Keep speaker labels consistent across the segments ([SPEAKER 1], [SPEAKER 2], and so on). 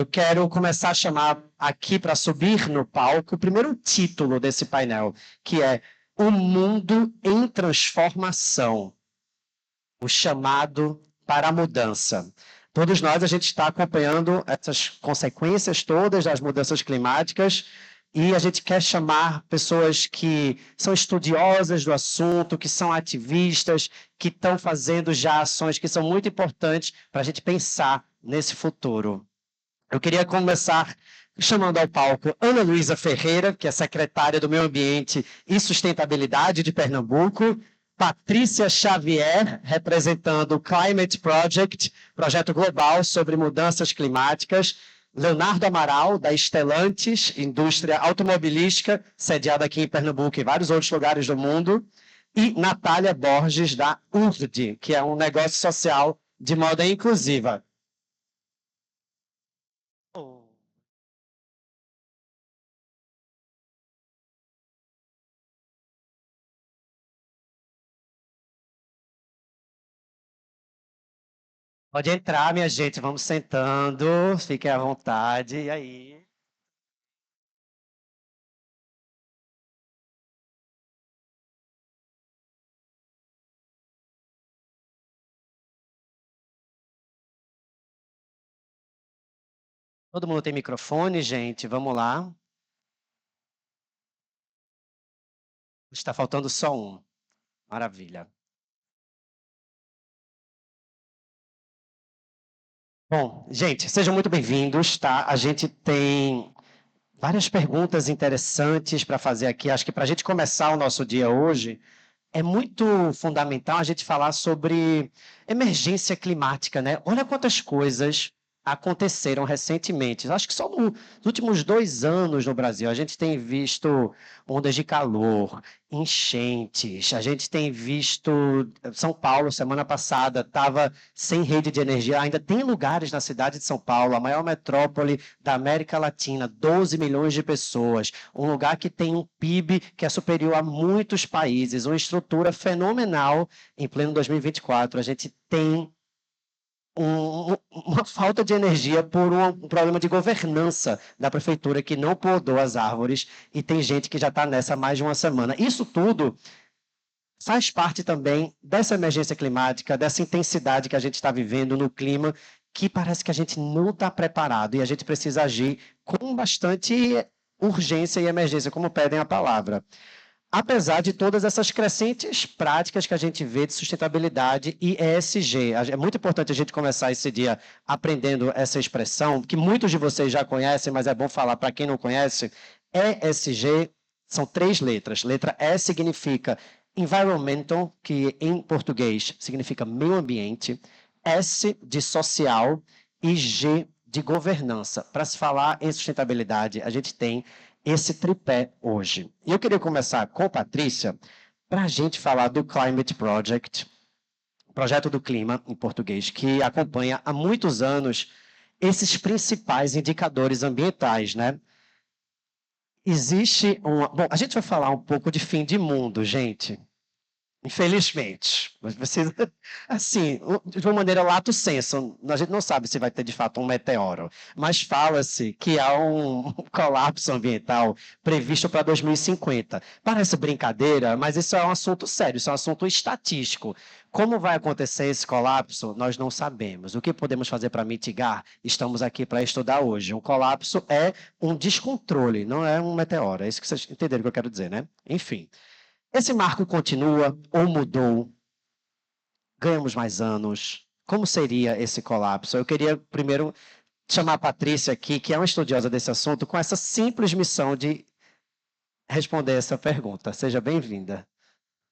[SPEAKER 1] quero começar a chamar aqui para subir no palco o primeiro título desse painel, que é O Mundo em Transformação, o chamado para a mudança. Todos nós, a gente está acompanhando essas consequências todas das mudanças climáticas e a gente quer chamar pessoas que são estudiosas do assunto, que são ativistas, que estão fazendo já ações que são muito importantes para a gente pensar nesse futuro. Eu queria começar chamando ao palco Ana Luísa Ferreira, que é secretária do Meio Ambiente e Sustentabilidade de Pernambuco, Patrícia Xavier, representando o Climate Project, projeto global sobre mudanças climáticas, Leonardo Amaral, da Stellantis, indústria automobilística, sediada aqui em Pernambuco e vários outros lugares do mundo, e Natália Borges, da URD, que é um negócio social de moda inclusiva. Pode entrar, minha gente, vamos sentando, fiquem à vontade, e aí? Todo mundo tem microfone, gente? Vamos lá. Está faltando só um. Maravilha. Bom, gente, sejam muito bem-vindos, tá? A gente tem várias perguntas interessantes para fazer aqui. Acho que para a gente começar o nosso dia hoje, é muito fundamental a gente falar sobre emergência climática, né? Olha quantas coisas aconteceram recentemente. Acho que só nos últimos 2 anos no Brasil a gente tem visto ondas de calor, enchentes, a gente tem visto São Paulo, semana passada, estava sem rede de energia. Ainda tem lugares na cidade de São Paulo, a maior metrópole da América Latina, 12 milhões de pessoas, um lugar que tem um PIB que é superior a muitos países, uma estrutura fenomenal em pleno 2024. A gente tem uma falta de energia por um problema de governança da prefeitura que não podou as árvores e tem gente que já está nessa há mais de uma semana. Isso tudo faz parte também dessa emergência climática, dessa intensidade que a gente está vivendo no clima, que parece que a gente não está preparado e a gente precisa agir com bastante urgência e emergência, como pedem a palavra. Apesar de todas essas crescentes práticas que a gente vê de sustentabilidade e ESG. É muito importante a gente começar esse dia aprendendo essa expressão, que muitos de vocês já conhecem, mas é bom falar para quem não conhece. ESG são 3 letras. Letra E significa environmental, que em português significa meio ambiente, S de social e G de governança. Para se falar em sustentabilidade, a gente tem esse tripé hoje. E eu queria começar com a Patrícia para a gente falar do Climate Project, projeto do clima em português, que acompanha há muitos anos esses principais indicadores ambientais, né? Existe uma... Bom, a gente vai falar um pouco de fim de mundo, gente. Infelizmente. Mas vocês, assim, de uma maneira lato sensu, a gente não sabe se vai ter de fato um meteoro, mas fala-se que há um colapso ambiental previsto para 2050. Parece brincadeira, mas isso é um assunto sério, isso é um assunto estatístico. Como vai acontecer esse colapso, nós não sabemos. O que podemos fazer para mitigar? Estamos aqui para estudar hoje. Um colapso é um descontrole, não é um meteoro. É isso que vocês entenderam o que eu quero dizer, né? Enfim. Esse marco continua ou mudou? Ganhamos mais anos? Como seria esse colapso? Eu queria primeiro chamar a Patrícia aqui, que é uma estudiosa desse assunto, com essa simples missão de responder essa pergunta. Seja bem-vinda.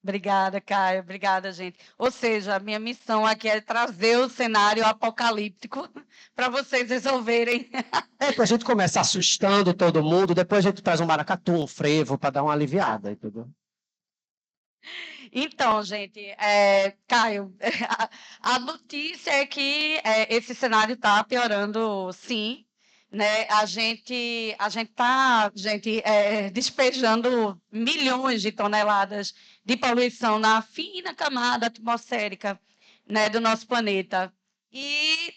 [SPEAKER 2] Obrigada, Caio. Obrigada, gente. Ou seja, a minha missão aqui é trazer o cenário apocalíptico para vocês resolverem.
[SPEAKER 1] Para a gente começar assustando todo mundo, depois a gente traz um maracatu, um frevo, para dar uma aliviada, entendeu?
[SPEAKER 2] Então, gente, Caio, a notícia é que esse cenário está piorando, sim. Né? A gente está, despejando milhões de toneladas de poluição na fina camada atmosférica, né, do nosso planeta. E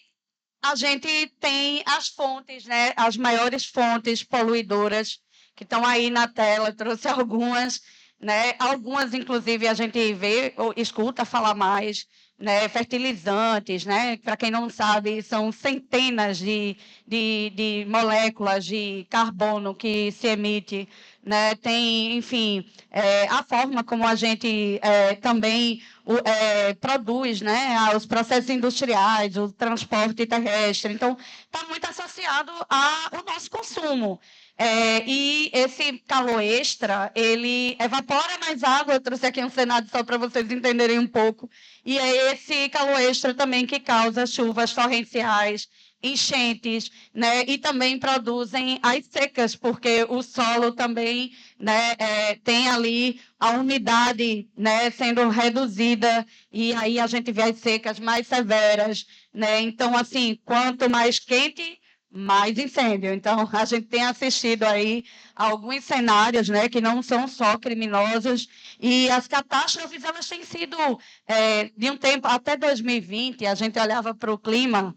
[SPEAKER 2] a gente tem as fontes, né? As maiores fontes poluidoras que estão aí na tela. Eu trouxe algumas, né? Algumas, inclusive, a gente vê ou escuta falar mais, né? Fertilizantes, né? Para quem não sabe, são centenas de moléculas de carbono que se emite, né? Tem, enfim, a forma como a gente também produz, né, os processos industriais, o transporte terrestre. Então, está muito associado ao nosso consumo. E esse calor extra, ele evapora mais água. Eu trouxe aqui um cenário só para vocês entenderem um pouco. E é esse calor extra também que causa chuvas torrenciais, enchentes, né? E também produzem as secas, porque o solo também, né, tem ali a umidade, né, sendo reduzida, e aí a gente vê as secas mais severas, né? Então, assim, quanto mais quente, mais incêndio. Então, a gente tem assistido aí a alguns cenários, né, que não são só criminosos, e as catástrofes, elas têm sido, de um tempo, até 2020, a gente olhava para o clima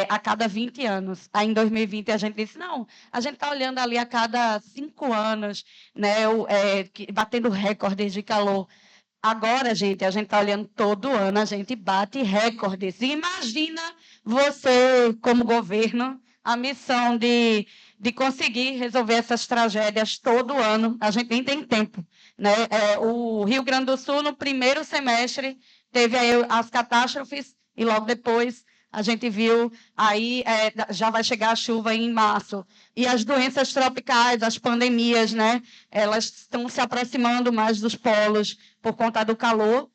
[SPEAKER 2] a cada 20 anos. Aí, em 2020, a gente disse, não, a gente está olhando ali a cada 5 anos, né, batendo recordes de calor. Agora, gente, a gente está olhando todo ano, a gente bate recordes. E imagina você, como governo, a missão de conseguir resolver essas tragédias todo ano. A gente nem tem tempo, né? O Rio Grande do Sul, no primeiro semestre, teve aí as catástrofes e logo depois a gente viu aí, já vai chegar a chuva em março. E as doenças tropicais, as pandemias, né? Elas estão se aproximando mais dos polos por conta do calor.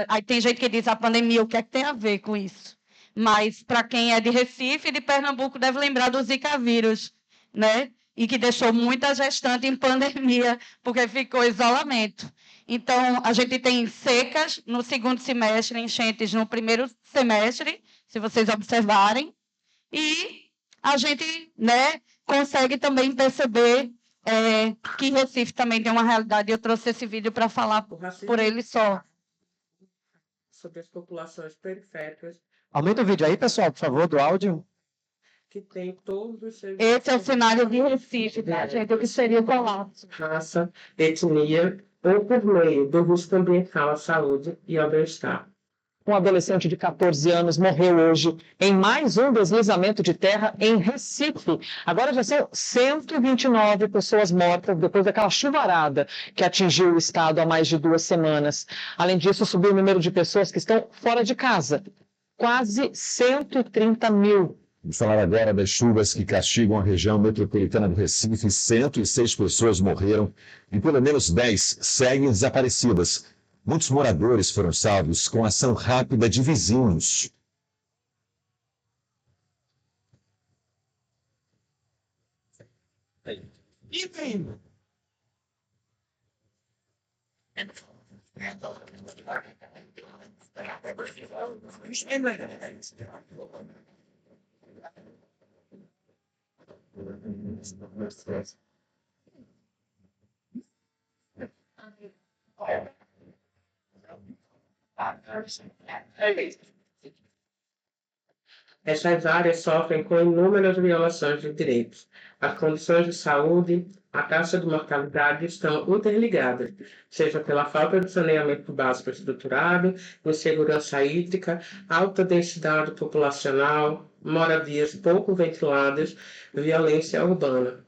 [SPEAKER 2] Aí tem gente que diz a pandemia, o que é que tem a ver com isso? Mas para quem é de Recife e de Pernambuco deve lembrar do Zika vírus, né? E que deixou muita gestante em pandemia, porque ficou isolamento. Então, a gente tem secas no segundo semestre, enchentes no primeiro semestre, se vocês observarem, e a gente, né, consegue também perceber que Recife também tem uma realidade. Eu trouxe esse vídeo para falar por ele só.
[SPEAKER 3] Sobre as populações periféricas,
[SPEAKER 1] Aumenta o vídeo aí, pessoal, por favor, do áudio.
[SPEAKER 3] que tem todos os seus
[SPEAKER 2] Esse é o cenário de Recife, tá, gente? O que seria o colapso.
[SPEAKER 3] raça, etnia ou por meio do risco ambiental à saúde e ao bem-estar.
[SPEAKER 4] Um adolescente de 14 anos morreu hoje em mais um deslizamento de terra em Recife. Agora já são 129 pessoas mortas depois daquela chuvarada que atingiu o estado há mais de 2 semanas. Além disso, subiu o número de pessoas que estão fora de casa. Quase 130 mil.
[SPEAKER 5] Vamos falar agora das chuvas que castigam a região metropolitana do Recife. 106 pessoas morreram e pelo menos 10 seguem desaparecidas. Muitos moradores foram salvos com ação rápida de vizinhos.
[SPEAKER 3] Essas áreas sofrem com inúmeras violações de direitos. As condições de saúde, a taxa de mortalidade estão interligadas, seja pela falta de saneamento básico estruturado, insegurança hídrica, alta densidade populacional, moradias pouco ventiladas, violência urbana.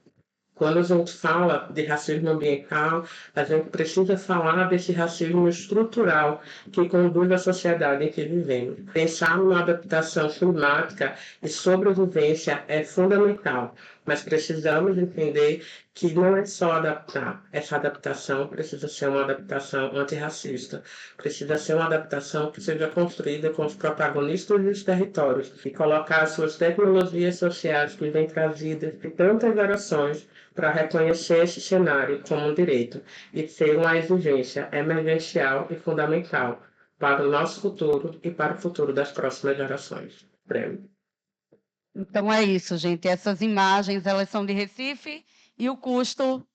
[SPEAKER 3] Quando a gente fala de racismo ambiental, a gente precisa falar desse racismo estrutural que conduz a sociedade em que vivemos. Pensar numa adaptação climática e sobrevivência é fundamental, mas precisamos entender que não é só adaptar. Essa adaptação precisa ser uma adaptação antirracista, precisa ser uma adaptação que seja construída com os protagonistas dos territórios e colocar as suas tecnologias sociais que vêm trazidas de tantas gerações para reconhecer esse cenário como um direito e ser uma exigência emergencial e fundamental para o nosso futuro e para o futuro das próximas gerações. Prêmio.
[SPEAKER 2] Então é isso, gente. Essas imagens, elas são de Recife e o custo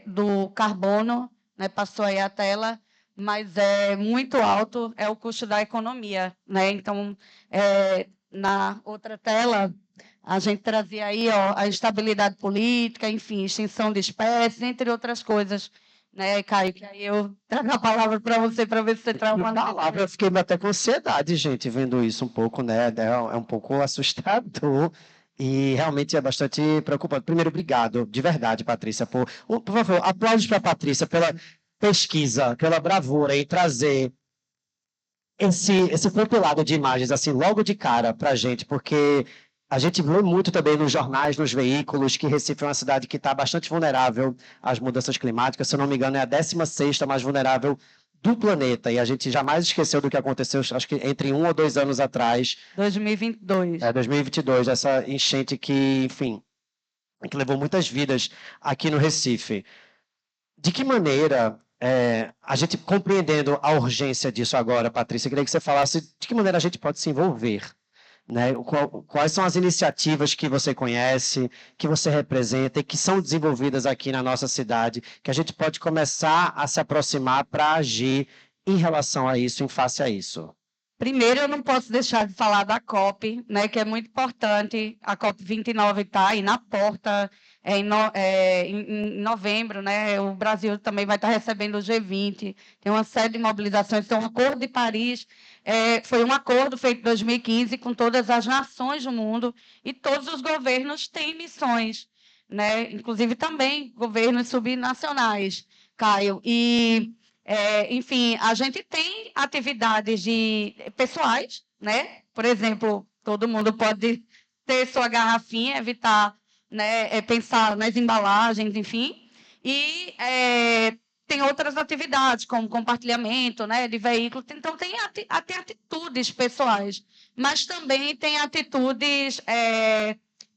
[SPEAKER 2] do carbono, né, passou aí a tela, mas é muito alto, é o custo da economia, né? Então, na outra tela, a gente trazia aí, ó, a estabilidade política, enfim, extinção de espécies, entre outras coisas, né, Caio? Que aí eu trago a palavra para você, para ver se você traz uma
[SPEAKER 1] palavra, eu fiquei até com ansiedade, gente, vendo isso um pouco, né? É um pouco assustador e realmente é bastante preocupante. Primeiro, obrigado, de verdade, Patrícia, por favor, aplausos para a Patrícia pela pesquisa, pela bravura em trazer esse compilado de imagens, assim, logo de cara para a gente, porque a gente vê muito também nos jornais, nos veículos, que Recife é uma cidade que está bastante vulnerável às mudanças climáticas. Se eu não me engano, é a 16ª mais vulnerável do planeta. E a gente jamais esqueceu do que aconteceu, acho que entre 1 ou 2 anos atrás.
[SPEAKER 2] 2022.
[SPEAKER 1] 2022, essa enchente que, enfim, que levou muitas vidas aqui no Recife. De que maneira, a gente compreendendo a urgência disso agora, Patrícia, queria que você falasse de que maneira a gente pode se envolver, né? Quais são as iniciativas que você conhece, que você representa e que são desenvolvidas aqui na nossa cidade, que a gente pode começar a se aproximar para agir em relação a isso, em face a isso?
[SPEAKER 2] Primeiro, eu não posso deixar de falar da COP, né, que é muito importante. A COP 29 está aí na porta, em novembro, né? O Brasil também vai estar recebendo o G20. Tem uma série de mobilizações. Então, o Acordo de Paris foi um acordo feito em 2015 com todas as nações do mundo e todos os governos têm missões, né? Inclusive também governos subnacionais, Caio. Enfim, a gente tem atividades pessoais, né? Por exemplo, todo mundo pode ter sua garrafinha, evitar, né, pensar nas embalagens, enfim. E tem outras atividades, como compartilhamento, né, de veículos. Então, tem atitudes pessoais, mas também tem atitudes...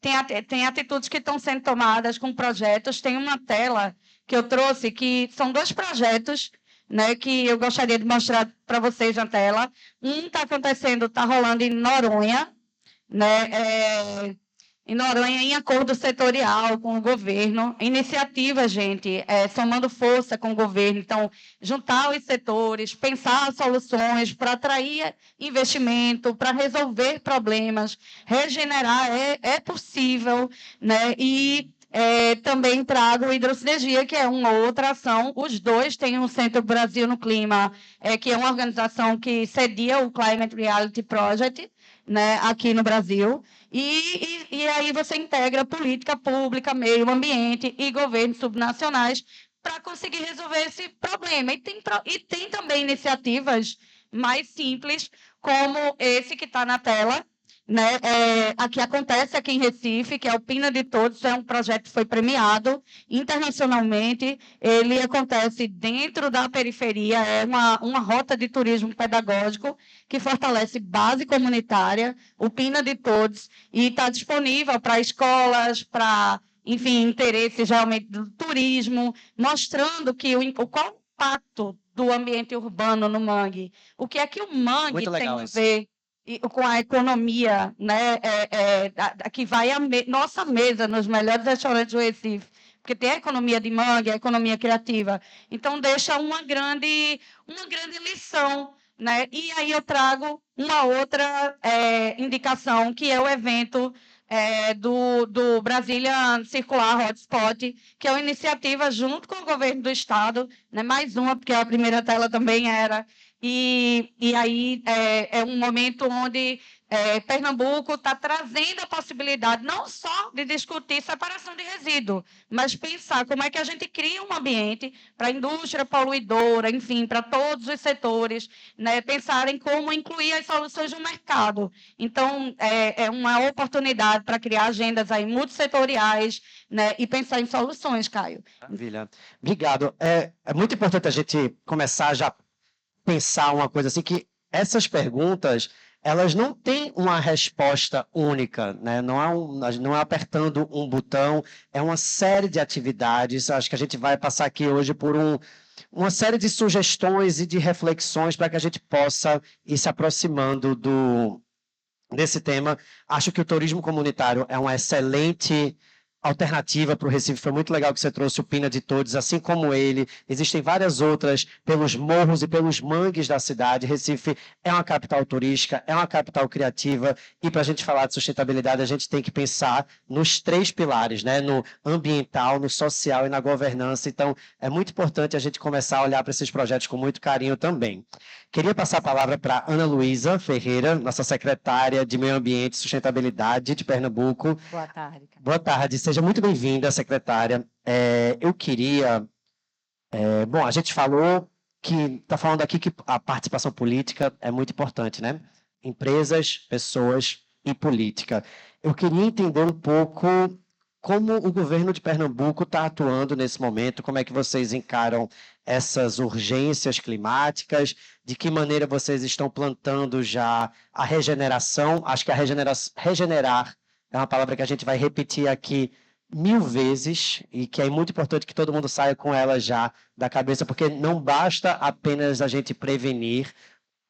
[SPEAKER 2] tem atitudes que estão sendo tomadas com projetos. Tem uma tela que eu trouxe, que são 2 projetos, né, que eu gostaria de mostrar para vocês na tela. Um está rolando em Noronha, né, em Noronha, em acordo setorial com o governo. Iniciativa, gente, somando força com o governo. Então, juntar os setores, pensar soluções para atrair investimento, para resolver problemas, regenerar é possível, né? E também trago hidrosinergia, que é uma outra ação. Os 2 têm um Centro Brasil no Clima, que é uma organização que cedia o Climate Reality Project, né, aqui no Brasil. E aí você integra política pública, meio ambiente e governos subnacionais para conseguir resolver esse problema. E tem também iniciativas mais simples, como esse que está na tela, né? Aqui acontece aqui em Recife, que é o Pina de Todos, é um projeto que foi premiado internacionalmente. Ele acontece dentro da periferia, é uma rota de turismo pedagógico que fortalece base comunitária, o Pina de Todos, e está disponível para escolas, para, enfim, interesses realmente do turismo, mostrando qual o impacto do ambiente urbano no mangue. O que é que o mangue tem a ver com a economia, né, que vai nossa mesa nos melhores restaurantes do Recife, porque tem a economia de mangue, a economia criativa. Então, deixa uma grande lição, né? E aí eu trago uma outra indicação, que é o evento do Brasília Circular Hotspot, que é uma iniciativa junto com o governo do Estado, né? Mais uma, porque a primeira tela também era. E aí é um momento onde Pernambuco está trazendo a possibilidade não só de discutir separação de resíduo, mas pensar como é que a gente cria um ambiente para a indústria poluidora, enfim, para todos os setores, né, pensarem como incluir as soluções no mercado. Então, é uma oportunidade para criar agendas aí multissetoriais, né, e pensar em soluções, Caio.
[SPEAKER 1] Maravilha. Obrigado. É muito importante a gente começar já pensar uma coisa assim, que essas perguntas, elas não têm uma resposta única, né? Não é apertando um botão, é uma série de atividades. Acho que a gente vai passar aqui hoje por uma série de sugestões e de reflexões para que a gente possa ir se aproximando desse tema. Acho que o turismo comunitário é uma excelente alternativa para o Recife. Foi muito legal que você trouxe o Pina de Todos, assim como ele. Existem várias outras pelos morros e pelos mangues da cidade. Recife é uma capital turística, é uma capital criativa, e para a gente falar de sustentabilidade, a gente tem que pensar nos 3 pilares, né? No ambiental, no social e na governança. Então, é muito importante a gente começar a olhar para esses projetos com muito carinho também. Queria passar a palavra para Ana Luísa Ferreira, nossa secretária de Meio Ambiente e Sustentabilidade de Pernambuco.
[SPEAKER 6] Boa tarde.
[SPEAKER 1] Boa tarde, seja muito bem-vinda, secretária. Eu queria... bom, a gente falou que... Está falando aqui que a participação política é muito importante, né? Empresas, pessoas e política. Eu queria entender um pouco como o governo de Pernambuco está atuando nesse momento, como é que vocês encaram essas urgências climáticas, de que maneira vocês estão plantando já a regeneração. Acho que regenerar é uma palavra que a gente vai repetir aqui 1000 vezes e que é muito importante que todo mundo saia com ela já da cabeça, porque não basta apenas a gente prevenir,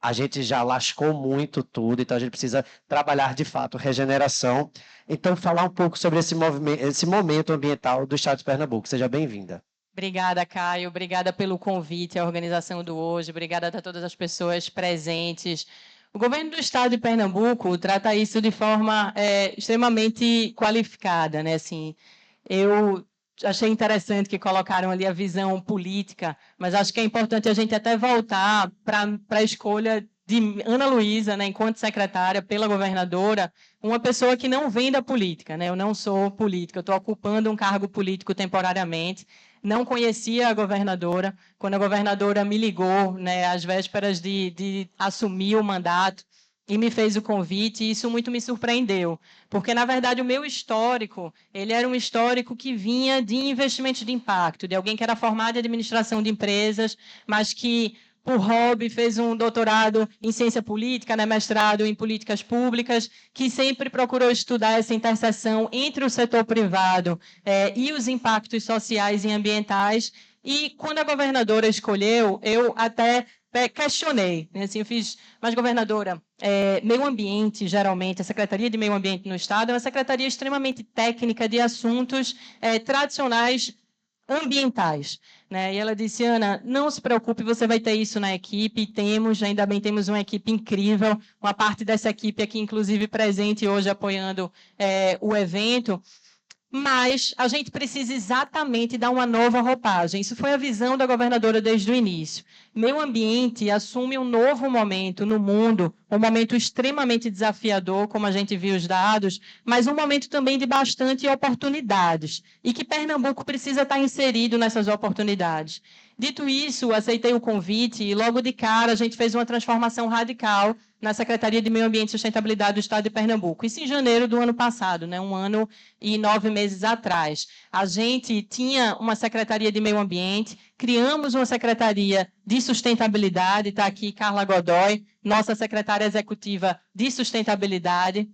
[SPEAKER 1] a gente já lascou muito tudo, então a gente precisa trabalhar de fato regeneração. Então, falar um pouco sobre esse momento ambiental do Estado de Pernambuco. Seja bem-vinda.
[SPEAKER 6] Obrigada, Caio. Obrigada pelo convite, a organização do hoje. Obrigada a todas as pessoas presentes. O governo do Estado de Pernambuco trata isso de forma extremamente qualificada, né? Assim, eu achei interessante que colocaram ali a visão política, mas acho que é importante a gente até voltar para a escolha de Ana Luísa, né, enquanto secretária pela governadora, uma pessoa que não vem da política, né? Eu não sou política, eu estou ocupando um cargo político temporariamente. Não conhecia a governadora. Quando a governadora me ligou, né, às vésperas de assumir o mandato, e me fez o convite, e isso muito me surpreendeu, porque, na verdade, o meu histórico, ele era um histórico que vinha de investimentos de impacto, de alguém que era formado em administração de empresas, mas que, por hobby, fez um doutorado em ciência política, né, mestrado em políticas públicas, que sempre procurou estudar essa interseção entre o setor privado e os impactos sociais e ambientais. E, quando a governadora escolheu, eu até questionei, né? Assim, eu fiz, mas governadora, meio ambiente, geralmente, a Secretaria de Meio Ambiente no Estado é uma secretaria extremamente técnica de assuntos tradicionais ambientais, né? E ela disse: Ana, não se preocupe, você vai ter isso na equipe, ainda bem temos uma equipe incrível, uma parte dessa equipe aqui, inclusive, presente hoje apoiando o evento. Mas a gente precisa exatamente dar uma nova roupagem. Isso foi a visão da governadora desde o início. Meio ambiente assume um novo momento no mundo, um momento extremamente desafiador, como a gente viu os dados, mas um momento também de bastante oportunidades, e que Pernambuco precisa estar inserido nessas oportunidades. Dito isso, aceitei o convite e logo de cara a gente fez uma transformação radical na Secretaria de Meio Ambiente e Sustentabilidade do Estado de Pernambuco. Isso em janeiro do ano passado, né? 1 ano e 9 meses atrás. A gente tinha uma Secretaria de Meio Ambiente, criamos uma Secretaria de Sustentabilidade, está aqui Carla Godoy, nossa secretária executiva de Sustentabilidade.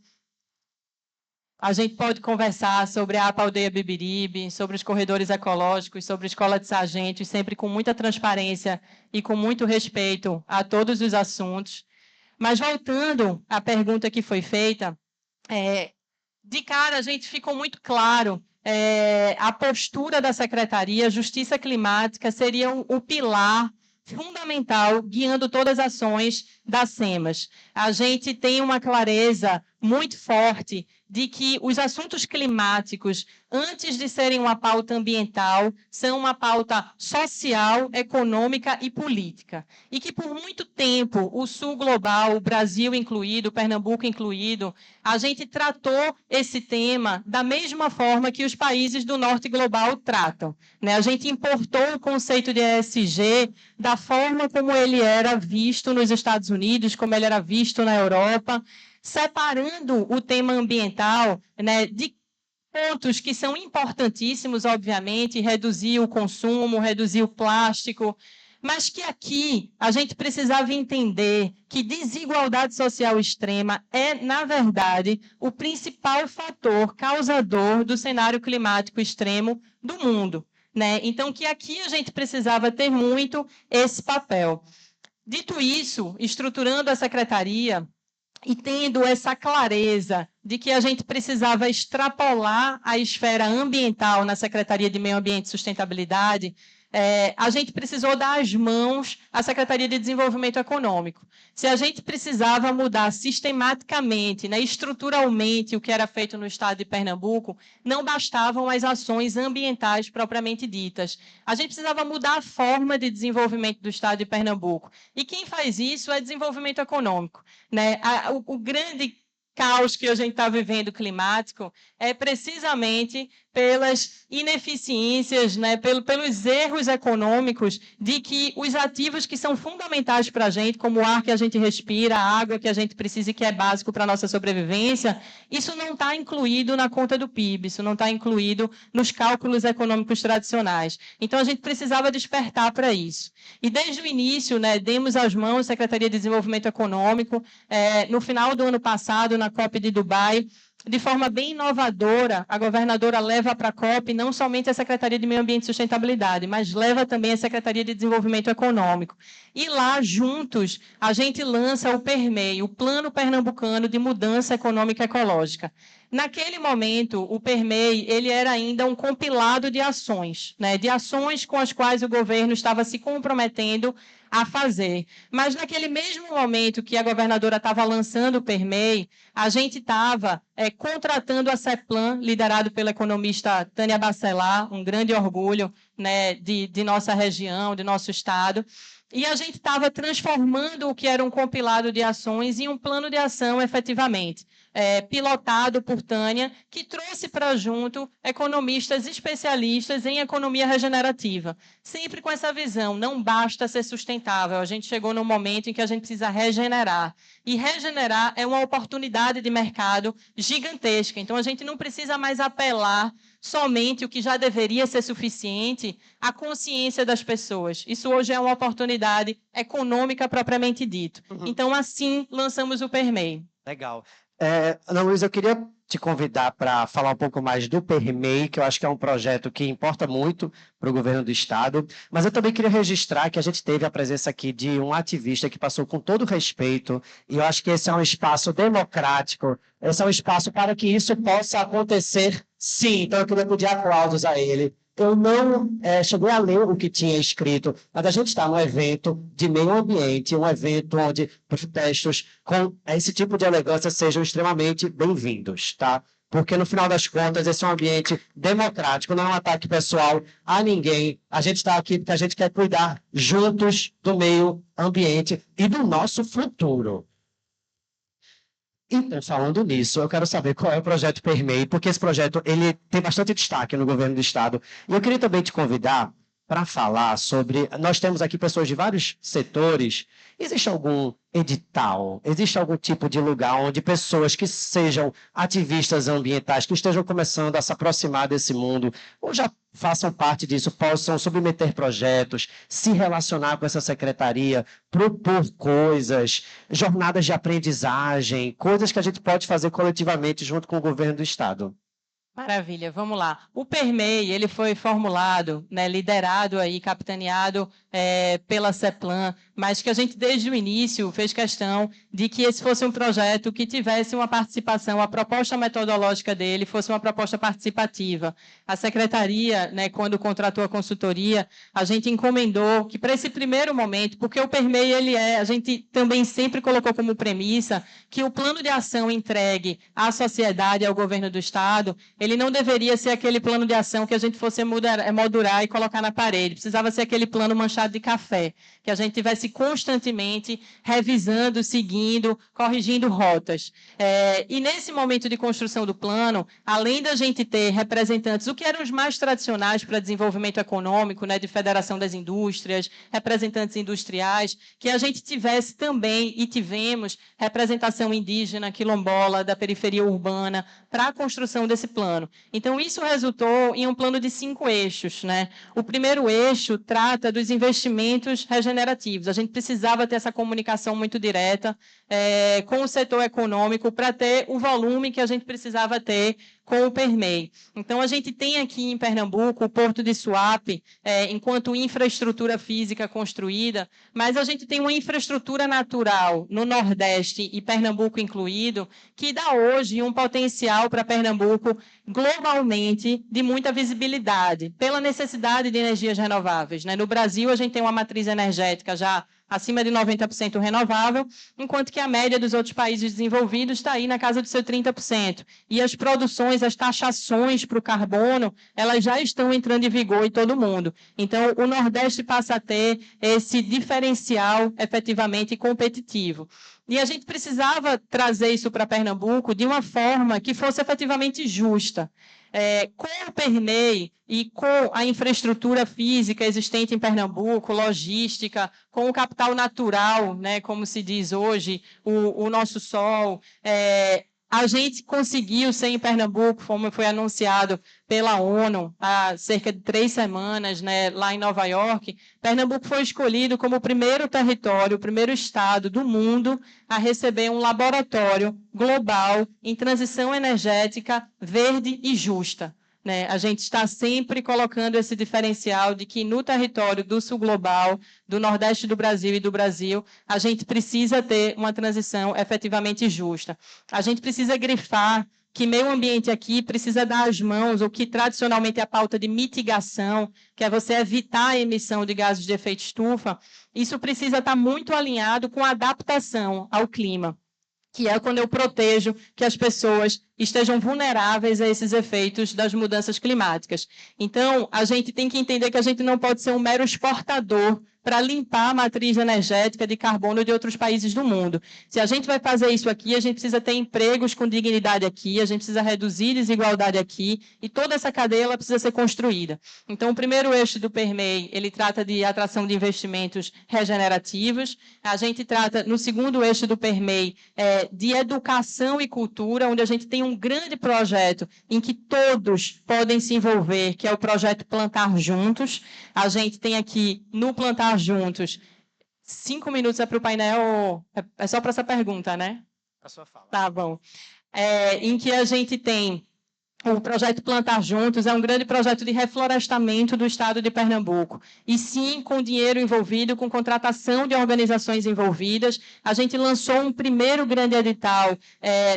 [SPEAKER 6] A gente pode conversar sobre a APA Aldeia Beberibe, sobre os corredores ecológicos, sobre a Escola de Sargentos, sempre com muita transparência e com muito respeito a todos os assuntos. Mas, voltando à pergunta que foi feita, de cara a gente ficou muito claro a postura da Secretaria. Justiça climática seria o pilar fundamental guiando todas as ações da SEMAS. A gente tem uma clareza muito forte de que os assuntos climáticos, antes de serem uma pauta ambiental, são uma pauta social, econômica e política. E que, por muito tempo, o Sul global, o Brasil incluído, Pernambuco incluído, a gente tratou esse tema da mesma forma que os países do Norte global tratam, né? A gente importou o conceito de ESG da forma como ele era visto nos Estados Unidos, como ele era visto na Europa, separando o tema ambiental, né, de pontos que são importantíssimos, obviamente, reduzir o consumo, reduzir o plástico, mas que aqui a gente precisava entender que desigualdade social extrema é, na verdade, o principal fator causador do cenário climático extremo do mundo, né? Então, que aqui a gente precisava ter muito esse papel. Dito isso, estruturando a secretaria, e tendo essa clareza de que a gente precisava extrapolar a esfera ambiental na Secretaria de Meio Ambiente e Sustentabilidade, a gente precisou dar as mãos à Secretaria de Desenvolvimento Econômico. Se a gente precisava mudar sistematicamente, né, estruturalmente, o que era feito no estado de Pernambuco, não bastavam as ações ambientais propriamente ditas. A gente precisava mudar a forma de desenvolvimento do estado de Pernambuco. E quem faz isso é desenvolvimento econômico, né? O grande caos que a gente está vivendo climático é precisamente pelas ineficiências, né, pelos erros econômicos de que os ativos que são fundamentais para a gente, como o ar que a gente respira, a água que a gente precisa e que é básico para a nossa sobrevivência, isso não está incluído na conta do PIB, isso não está incluído nos cálculos econômicos tradicionais. Então, a gente precisava despertar para isso. E, desde o início, né, demos as mãos à Secretaria de Desenvolvimento Econômico, no final do ano passado, na COP de Dubai, de forma bem inovadora, a governadora leva para a COP não somente a Secretaria de Meio Ambiente e Sustentabilidade, mas leva também a Secretaria de Desenvolvimento Econômico. E lá, juntos, a gente lança o PERMEI, o Plano Pernambucano de Mudança Econômica Ecológica. Naquele momento, o PERMEI ele era ainda um compilado de ações, né, de ações com as quais o governo estava se comprometendo a fazer. Mas naquele mesmo momento que a governadora estava lançando o PERMEI, a gente estava contratando a CEPLAN, liderado pela economista Tânia Bacelar, um grande orgulho, né, de nossa região, de nosso estado. E a gente estava transformando o que era um compilado de ações em um plano de ação efetivamente. Pilotado por Tânia, que trouxe para junto economistas especialistas em economia regenerativa. Sempre com essa visão, não basta ser sustentável, a gente chegou num momento em que a gente precisa regenerar. E regenerar é uma oportunidade de mercado gigantesca, então a gente não precisa mais apelar somente o que já deveria ser suficiente à consciência das pessoas. Isso hoje é uma oportunidade econômica propriamente dito. Então, assim, lançamos o PERMEI.
[SPEAKER 1] Legal. Ana Luísa, eu queria te convidar para falar um pouco mais do PERMEI, que eu acho que é um projeto que importa muito para o governo do estado, mas eu também queria registrar que a gente teve a presença aqui de um ativista que passou com todo respeito, e eu acho que esse é um espaço democrático, esse é um espaço para que isso possa acontecer, sim. Então eu queria pedir aplausos a ele. Eu não cheguei a ler o que tinha escrito, mas a gente está num evento de meio ambiente, um evento onde protestos com esse tipo de elegância sejam extremamente bem-vindos, tá? Porque, no final das contas, esse é um ambiente democrático, não é um ataque pessoal a ninguém. A gente está aqui porque a gente quer cuidar juntos do meio ambiente e do nosso futuro. Então, falando nisso, eu quero saber qual é o projeto PERMEI, porque esse projeto ele tem bastante destaque no governo do estado. E eu queria também te convidar para falar sobre... Nós temos aqui pessoas de vários setores. Existe algum edital? Existe algum tipo de lugar onde pessoas que sejam ativistas ambientais, que estejam começando a se aproximar desse mundo, ou já façam parte disso, possam submeter projetos, se relacionar com essa secretaria, propor coisas, jornadas de aprendizagem, coisas que a gente pode fazer coletivamente junto com o governo do estado?
[SPEAKER 6] Maravilha, vamos lá. O PERMEI, ele foi formulado, né, liderado aí, capitaneado pela CEPLAN, mas que a gente desde o início fez questão de que esse fosse um projeto que tivesse uma participação, a proposta metodológica dele fosse uma proposta participativa. A secretaria, né, quando contratou a consultoria, a gente encomendou que para esse primeiro momento, porque o PERMEI, a gente também sempre colocou como premissa que o plano de ação entregue à sociedade e ao governo do estado, ele não deveria ser aquele plano de ação que a gente fosse moldurar e colocar na parede. Precisava ser aquele plano manchado de café, que a gente tivesse constantemente revisando, seguindo, corrigindo rotas. E nesse momento de construção do plano, além da gente ter representantes, o que eram os mais tradicionais para desenvolvimento econômico, né, de Federação das Indústrias, representantes industriais, que a gente tivesse também, e tivemos, representação indígena, quilombola, da periferia urbana, para a construção desse plano. Então, isso resultou em um plano de 5 eixos, né? O primeiro eixo trata dos investimentos regenerativos. A gente precisava ter essa comunicação muito direta com o setor econômico para ter o volume que a gente precisava ter com o PERMEI. Então, a gente tem aqui em Pernambuco o Porto de Suape, enquanto infraestrutura física construída, mas a gente tem uma infraestrutura natural no Nordeste e Pernambuco incluído, que dá hoje um potencial para Pernambuco globalmente de muita visibilidade, pela necessidade de energias renováveis, né? No Brasil, a gente tem uma matriz energética já acima de 90% renovável, enquanto que a média dos outros países desenvolvidos está aí na casa dos seus 30%. E as produções, as taxações para o carbono, elas já estão entrando em vigor em todo o mundo. Então, o Nordeste passa a ter esse diferencial efetivamente competitivo. E a gente precisava trazer isso para Pernambuco de uma forma que fosse efetivamente justa. Com o PERMEI e com a infraestrutura física existente em Pernambuco, logística, com o capital natural, né, como se diz hoje, o nosso sol, a gente conseguiu ser em Pernambuco, como foi anunciado pela ONU há cerca de 3 semanas, né, lá em Nova York. Pernambuco foi escolhido como o primeiro território, o primeiro estado do mundo a receber um laboratório global em transição energética verde e justa. Né? A gente está sempre colocando esse diferencial de que no território do sul global, do Nordeste do Brasil e do Brasil, a gente precisa ter uma transição efetivamente justa. A gente precisa grifar que meio ambiente aqui precisa dar as mãos, o que tradicionalmente é a pauta de mitigação, que é você evitar a emissão de gases de efeito estufa, isso precisa estar muito alinhado com a adaptação ao clima, que é quando eu protejo que as pessoas estejam vulneráveis a esses efeitos das mudanças climáticas. Então, a gente tem que entender que a gente não pode ser um mero exportador para limpar a matriz energética de carbono de outros países do mundo. Se a gente vai fazer isso aqui, a gente precisa ter empregos com dignidade aqui, a gente precisa reduzir desigualdade aqui, e toda essa cadeia ela precisa ser construída. Então, o primeiro eixo do PERMEI, ele trata de atração de investimentos regenerativos. A gente trata, no segundo eixo do PERMEI, de educação e cultura, onde a gente tem um grande projeto em que todos podem se envolver, que é o projeto Plantar Juntos. A gente tem aqui, no Plantar Juntos, 5 minutos é para o painel, é só para essa pergunta, né?
[SPEAKER 1] A sua fala.
[SPEAKER 6] Tá bom. Em que a gente tem o projeto Plantar Juntos, é um grande projeto de reflorestamento do estado de Pernambuco. E sim, com dinheiro envolvido, com contratação de organizações envolvidas. A gente lançou um primeiro grande edital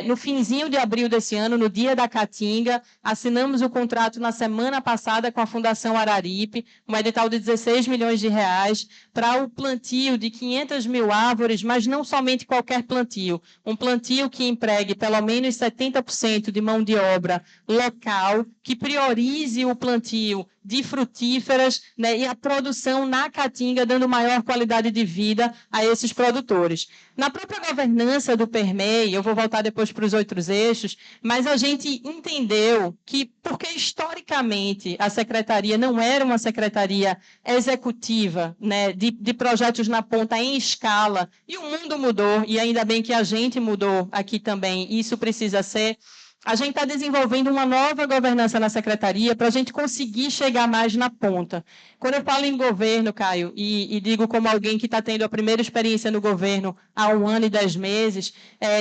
[SPEAKER 6] no finzinho de abril desse ano, no Dia da Caatinga. Assinamos o contrato na semana passada com a Fundação Araripe, um edital de 16 milhões de reais para o plantio de 500 mil árvores, mas não somente qualquer plantio. Um plantio que empregue pelo menos 70% de mão de obra local, que priorize o plantio de frutíferas, né, e a produção na Caatinga, dando maior qualidade de vida a esses produtores. Na própria governança do PERMEI, eu vou voltar depois para os outros eixos, mas a gente entendeu que, porque historicamente a secretaria não era uma secretaria executiva, né, de projetos na ponta em escala, e o mundo mudou, e ainda bem que a gente mudou aqui também, isso precisa ser. A gente está desenvolvendo uma nova governança na secretaria para a gente conseguir chegar mais na ponta. Quando eu falo em governo, Caio, e digo como alguém que está tendo a primeira experiência no governo há 1 ano e 10 meses,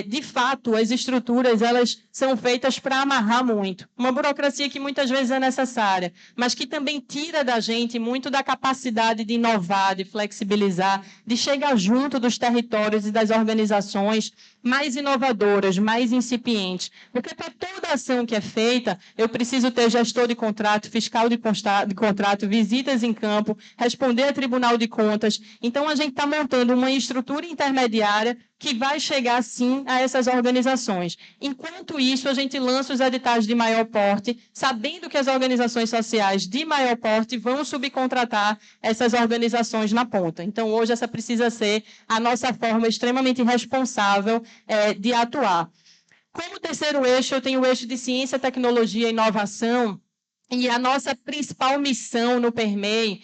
[SPEAKER 6] de fato, as estruturas elas são feitas para amarrar muito. Uma burocracia que muitas vezes é necessária, mas que também tira da gente muito da capacidade de inovar, de flexibilizar, de chegar junto dos territórios e das organizações mais inovadoras, mais incipientes. Porque para toda ação que é feita, eu preciso ter gestor de contrato, fiscal de contrato, visitas em campo, responder a Tribunal de Contas. Então, a gente está montando uma estrutura intermediária que vai chegar, sim, a essas organizações. Enquanto isso, a gente lança os editais de maior porte, sabendo que as organizações sociais de maior porte vão subcontratar essas organizações na ponta. Então, hoje, essa precisa ser a nossa forma extremamente responsável de atuar. Como terceiro eixo, eu tenho o eixo de ciência, tecnologia e inovação. E a nossa principal missão no PERMEI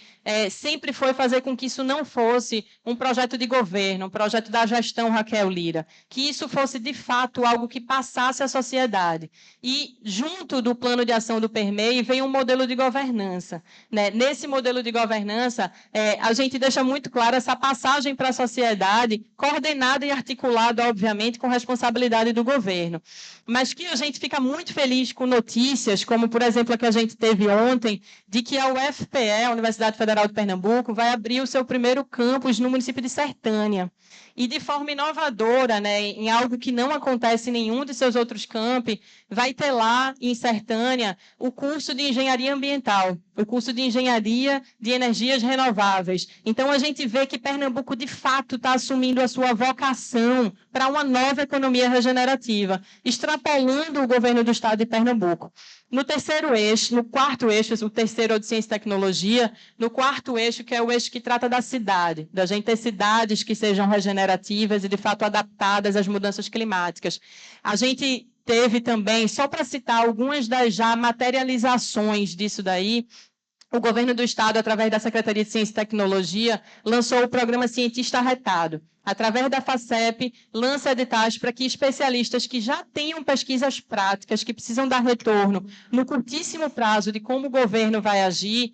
[SPEAKER 6] sempre foi fazer com que isso não fosse um projeto de governo, um projeto da gestão Raquel Lira, que isso fosse, de fato, algo que passasse à sociedade. E, junto do plano de ação do PERMEI, vem um modelo de governança. Né? Nesse modelo de governança, a gente deixa muito claro essa passagem para a sociedade, coordenada e articulada, obviamente, com responsabilidade do governo. Mas que a gente fica muito feliz com notícias, como, por exemplo, a que a gente teve ontem, de que a UFPE, a Universidade Federal de Pernambuco, vai abrir o seu primeiro campus no município de Sertânia. E de forma inovadora, né, em algo que não acontece em nenhum de seus outros campi, vai ter lá, em Sertânia, o curso de Engenharia Ambiental, o curso de Engenharia de Energias Renováveis. Então, a gente vê que Pernambuco, de fato, está assumindo a sua vocação para uma nova economia regenerativa, extrapolando o governo do Estado de Pernambuco. No terceiro eixo, no quarto eixo, o terceiro é o de Ciência e Tecnologia, no quarto eixo, que é o eixo que trata da cidade, da gente ter cidades que sejam regenerativas e, de fato, adaptadas às mudanças climáticas. A gente teve também, só para citar algumas das já materializações disso daí, o governo do Estado, através da Secretaria de Ciência e Tecnologia, lançou o programa Cientista Arretado. Através da FACEP, lança editais para que especialistas que já tenham pesquisas práticas, que precisam dar retorno no curtíssimo prazo de como o governo vai agir,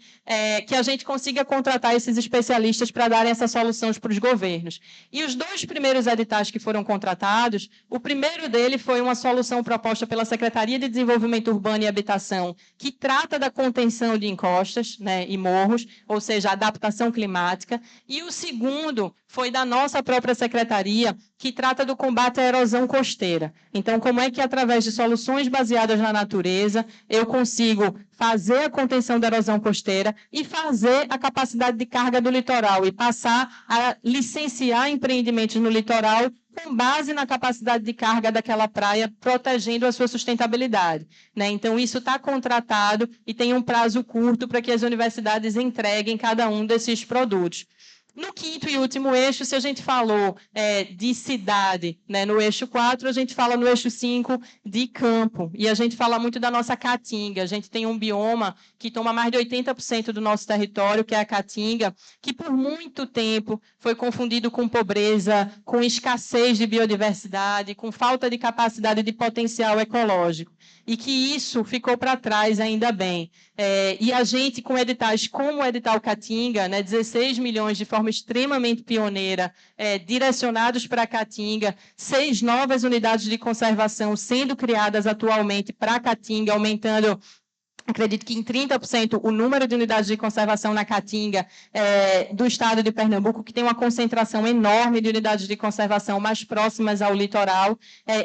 [SPEAKER 6] que a gente consiga contratar esses especialistas para darem essas soluções para os governos. E os 2 primeiros editais que foram contratados, o primeiro dele foi uma solução proposta pela Secretaria de Desenvolvimento Urbano e Habitação, que trata da contenção de encostas, né, e morros, ou seja, adaptação climática, e o segundo foi da nossa própria secretaria, que trata do combate à erosão costeira. Então, como é que, através de soluções baseadas na natureza, eu consigo fazer a contenção da erosão costeira e fazer a capacidade de carga do litoral e passar a licenciar empreendimentos no litoral com base na capacidade de carga daquela praia, protegendo a sua sustentabilidade. Né? Então, isso está contratado e tem um prazo curto para que as universidades entreguem cada um desses produtos. No quinto e último eixo, se a gente falou de cidade, né, no eixo 4, a gente fala no eixo 5 de campo. E a gente fala muito da nossa caatinga. A gente tem um bioma que toma mais de 80% do nosso território, que é a caatinga, que por muito tempo foi confundido com pobreza, com escassez de biodiversidade, com falta de capacidade de potencial ecológico. E que isso ficou para trás, ainda bem. E a gente, com editais como o edital Caatinga, né, 16 milhões de forma extremamente pioneira, direcionados para a Caatinga, 6 novas unidades de conservação sendo criadas atualmente para a Caatinga, aumentando, acredito que em 30% o número de unidades de conservação na Caatinga do estado de Pernambuco, que tem uma concentração enorme de unidades de conservação mais próximas ao litoral.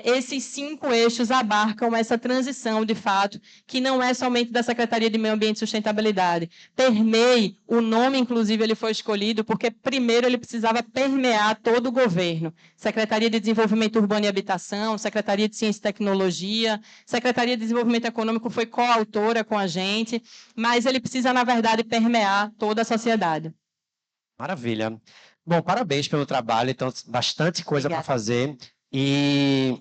[SPEAKER 6] Esses 5 eixos abarcam essa transição, de fato, que não é somente da Secretaria de Meio Ambiente e Sustentabilidade. PERMEI, o nome, inclusive, ele foi escolhido porque, primeiro, ele precisava permear todo o governo. Secretaria de Desenvolvimento Urbano e Habitação, Secretaria de Ciência e Tecnologia, Secretaria de Desenvolvimento Econômico foi coautora com a gente, mas ele precisa, na verdade, permear toda a sociedade.
[SPEAKER 1] Maravilha. Bom, parabéns pelo trabalho, então, bastante coisa para
[SPEAKER 2] Obrigada.
[SPEAKER 1] fazer. E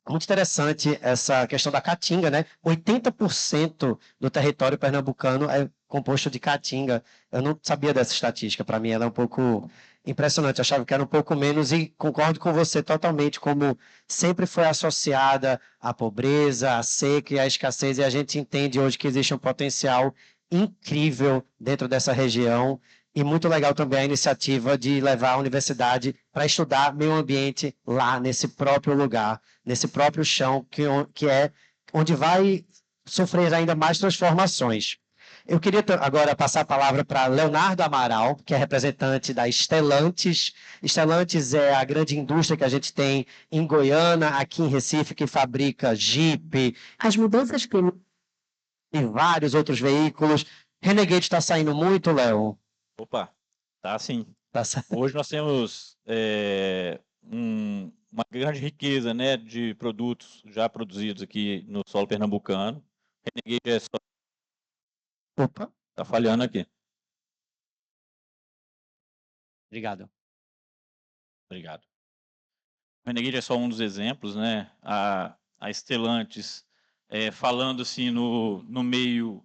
[SPEAKER 1] muito interessante essa questão da caatinga, né? 80% do território pernambucano é composto de caatinga. Eu não sabia dessa estatística, para mim ela é um pouco impressionante, eu achava que era um pouco menos e concordo com você totalmente, como sempre foi associada à pobreza, à seca e à escassez, e a gente entende hoje que existe um potencial incrível dentro dessa região. E muito legal também a iniciativa de levar a universidade para estudar meio ambiente lá, nesse próprio lugar, nesse próprio chão, que é onde vai sofrer ainda mais transformações. Eu queria agora passar a palavra para Leonardo Amaral, que é representante da Stellantis. Stellantis é a grande indústria que a gente tem em Goiânia, aqui em Recife, que fabrica Jeep,
[SPEAKER 2] As mudanças climáticas.
[SPEAKER 1] e vários outros veículos. Renegade está saindo muito, Léo?
[SPEAKER 7] Opa, tá sim.
[SPEAKER 1] Tá sa-
[SPEAKER 7] Hoje nós temos uma grande riqueza, né, de produtos já produzidos aqui no solo pernambucano. Renegade é só...
[SPEAKER 1] Opa,
[SPEAKER 7] Tá falhando aqui.
[SPEAKER 1] obrigado.
[SPEAKER 7] Obrigado. O Renegade é só um dos exemplos, né? A Stellantis, falando assim no meio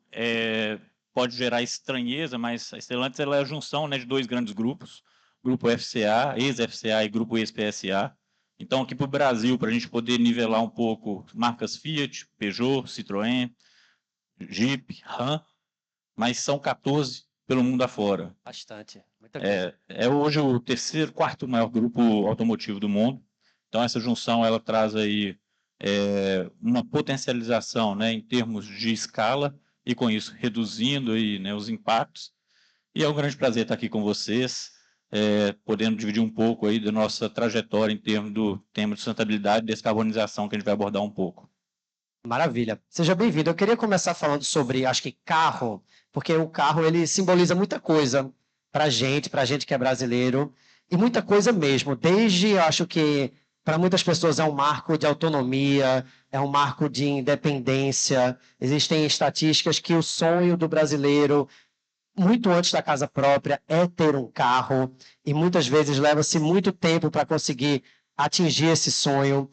[SPEAKER 7] pode gerar estranheza, mas a Stellantis ela é a junção, né, de dois grandes grupos, Grupo FCA, ex-FCA e Grupo ex-PSA. Então, aqui para o Brasil, para a gente poder nivelar um pouco marcas Fiat, Peugeot, Citroën, Jeep, Ram, mas são 14 pelo mundo afora.
[SPEAKER 1] Bastante. Muita coisa.
[SPEAKER 7] É hoje o terceiro, quarto maior grupo automotivo do mundo. Então, essa junção ela traz aí uma potencialização, né, em termos de escala e, com isso, reduzindo aí, né, os impactos. E é um grande prazer estar aqui com vocês, podendo dividir um pouco aí da nossa trajetória em termos do tema de sustentabilidade e descarbonização que a gente vai abordar um pouco.
[SPEAKER 1] Maravilha. Seja bem-vindo. Eu queria começar falando sobre, acho que carro, porque o carro ele simboliza muita coisa para gente que é brasileiro, e muita coisa mesmo. Desde, eu acho que para muitas pessoas é um marco de autonomia, é um marco de independência. Existem estatísticas que o sonho do brasileiro, muito antes da casa própria, é ter um carro, e muitas vezes leva-se muito tempo para conseguir atingir esse sonho.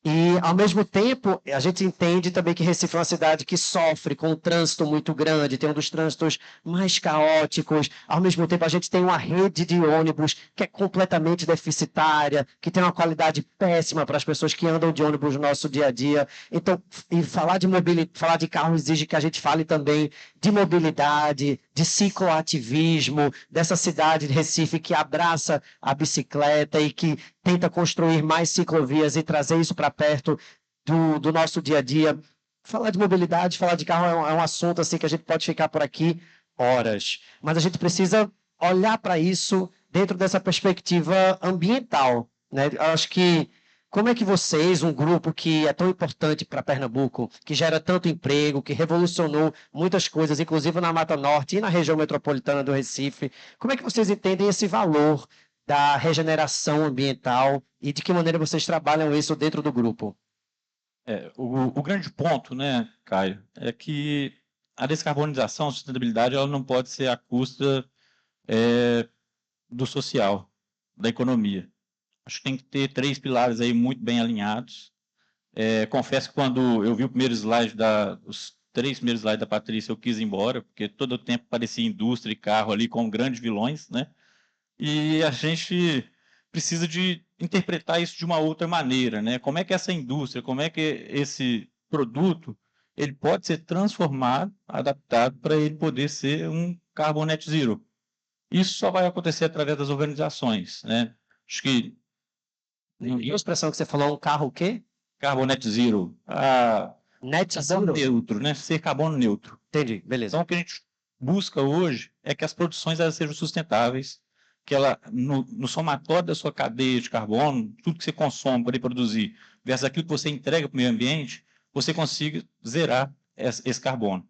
[SPEAKER 1] E, ao mesmo tempo, a gente entende também que Recife é uma cidade que sofre com um trânsito muito grande, tem um dos trânsitos mais caóticos. Ao mesmo tempo, a gente tem uma rede de ônibus que é completamente deficitária, que tem uma qualidade péssima para as pessoas que andam de ônibus no nosso dia a dia. Então, e falar de carro exige que a gente fale também de mobilidade, de cicloativismo, dessa cidade de Recife que abraça a bicicleta e que tenta construir mais ciclovias e trazer isso para perto do nosso dia a dia. Falar de mobilidade, falar de carro é um assunto assim que a gente pode ficar por aqui horas. Mas a gente precisa olhar para isso dentro dessa perspectiva ambiental, né? Eu acho que como é que vocês, um grupo que é tão importante para Pernambuco, que gera tanto emprego, que revolucionou muitas coisas, inclusive na Mata Norte e na região metropolitana do Recife, como é que vocês entendem esse valor da regeneração ambiental e de que maneira vocês trabalham isso dentro do grupo?
[SPEAKER 7] O grande ponto, né, Caio, é que a descarbonização, a sustentabilidade, ela não pode ser à custa do social, da economia. Acho que tem que ter 3 pilares aí muito bem alinhados. Confesso que quando eu vi os 3 primeiros slides da Patrícia, eu quis ir embora, porque todo o tempo parecia indústria e carro ali como grandes vilões, né? E a gente precisa de interpretar isso de uma outra maneira, né? Como é que essa indústria, como é que esse produto, ele pode ser transformado, adaptado para ele poder ser um carbon net zero. Isso só vai acontecer através das organizações, né? Acho que
[SPEAKER 1] A expressão que você falou, um carro o quê?
[SPEAKER 7] carbon net zero,
[SPEAKER 1] Net
[SPEAKER 7] carbono
[SPEAKER 1] zero?
[SPEAKER 7] neutro, né? Ser carbono neutro.
[SPEAKER 1] Entendi, beleza.
[SPEAKER 7] Então, o que a gente busca hoje é que as produções elas sejam sustentáveis, que ela, no somatório da sua cadeia de carbono, tudo que você consome para produzir, versus aquilo que você entrega para o meio ambiente, você consiga zerar esse carbono.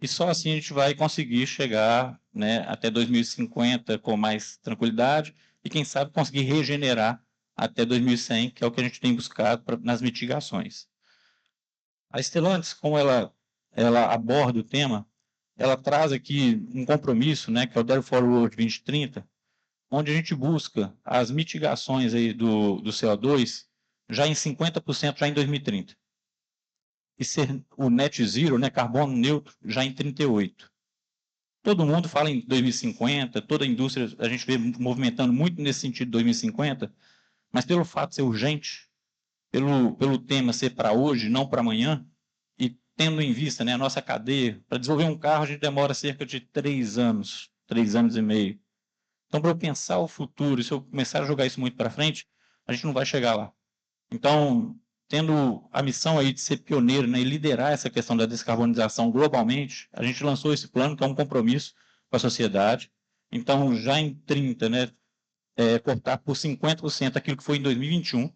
[SPEAKER 7] E só assim a gente vai conseguir chegar, né, até 2050 com mais tranquilidade e, quem sabe, conseguir regenerar até 2100, que é o que a gente tem buscado nas mitigações. A Stellantis, como ela aborda o tema, ela traz aqui um compromisso, né, que é o Dare Forward 2030, onde a gente busca as mitigações aí do CO2 já em 50% já em 2030. E ser o net zero, né, carbono neutro, já em 38. Todo mundo fala em 2050, toda a indústria, a gente vê movimentando muito nesse sentido de 2050, mas pelo fato de ser urgente, pelo tema ser para hoje, não para amanhã, e tendo em vista, né, a nossa cadeia, para desenvolver um carro a gente demora cerca de 3 anos, 3 anos e meio. Então, para eu pensar o futuro, se eu começar a jogar isso muito para frente, a gente não vai chegar lá. Então, tendo a missão aí de ser pioneiro, né, e liderar essa questão da descarbonização globalmente, a gente lançou esse plano, que é um compromisso com a sociedade. Então, já em 30, né, cortar por 50% aquilo que foi em 2021,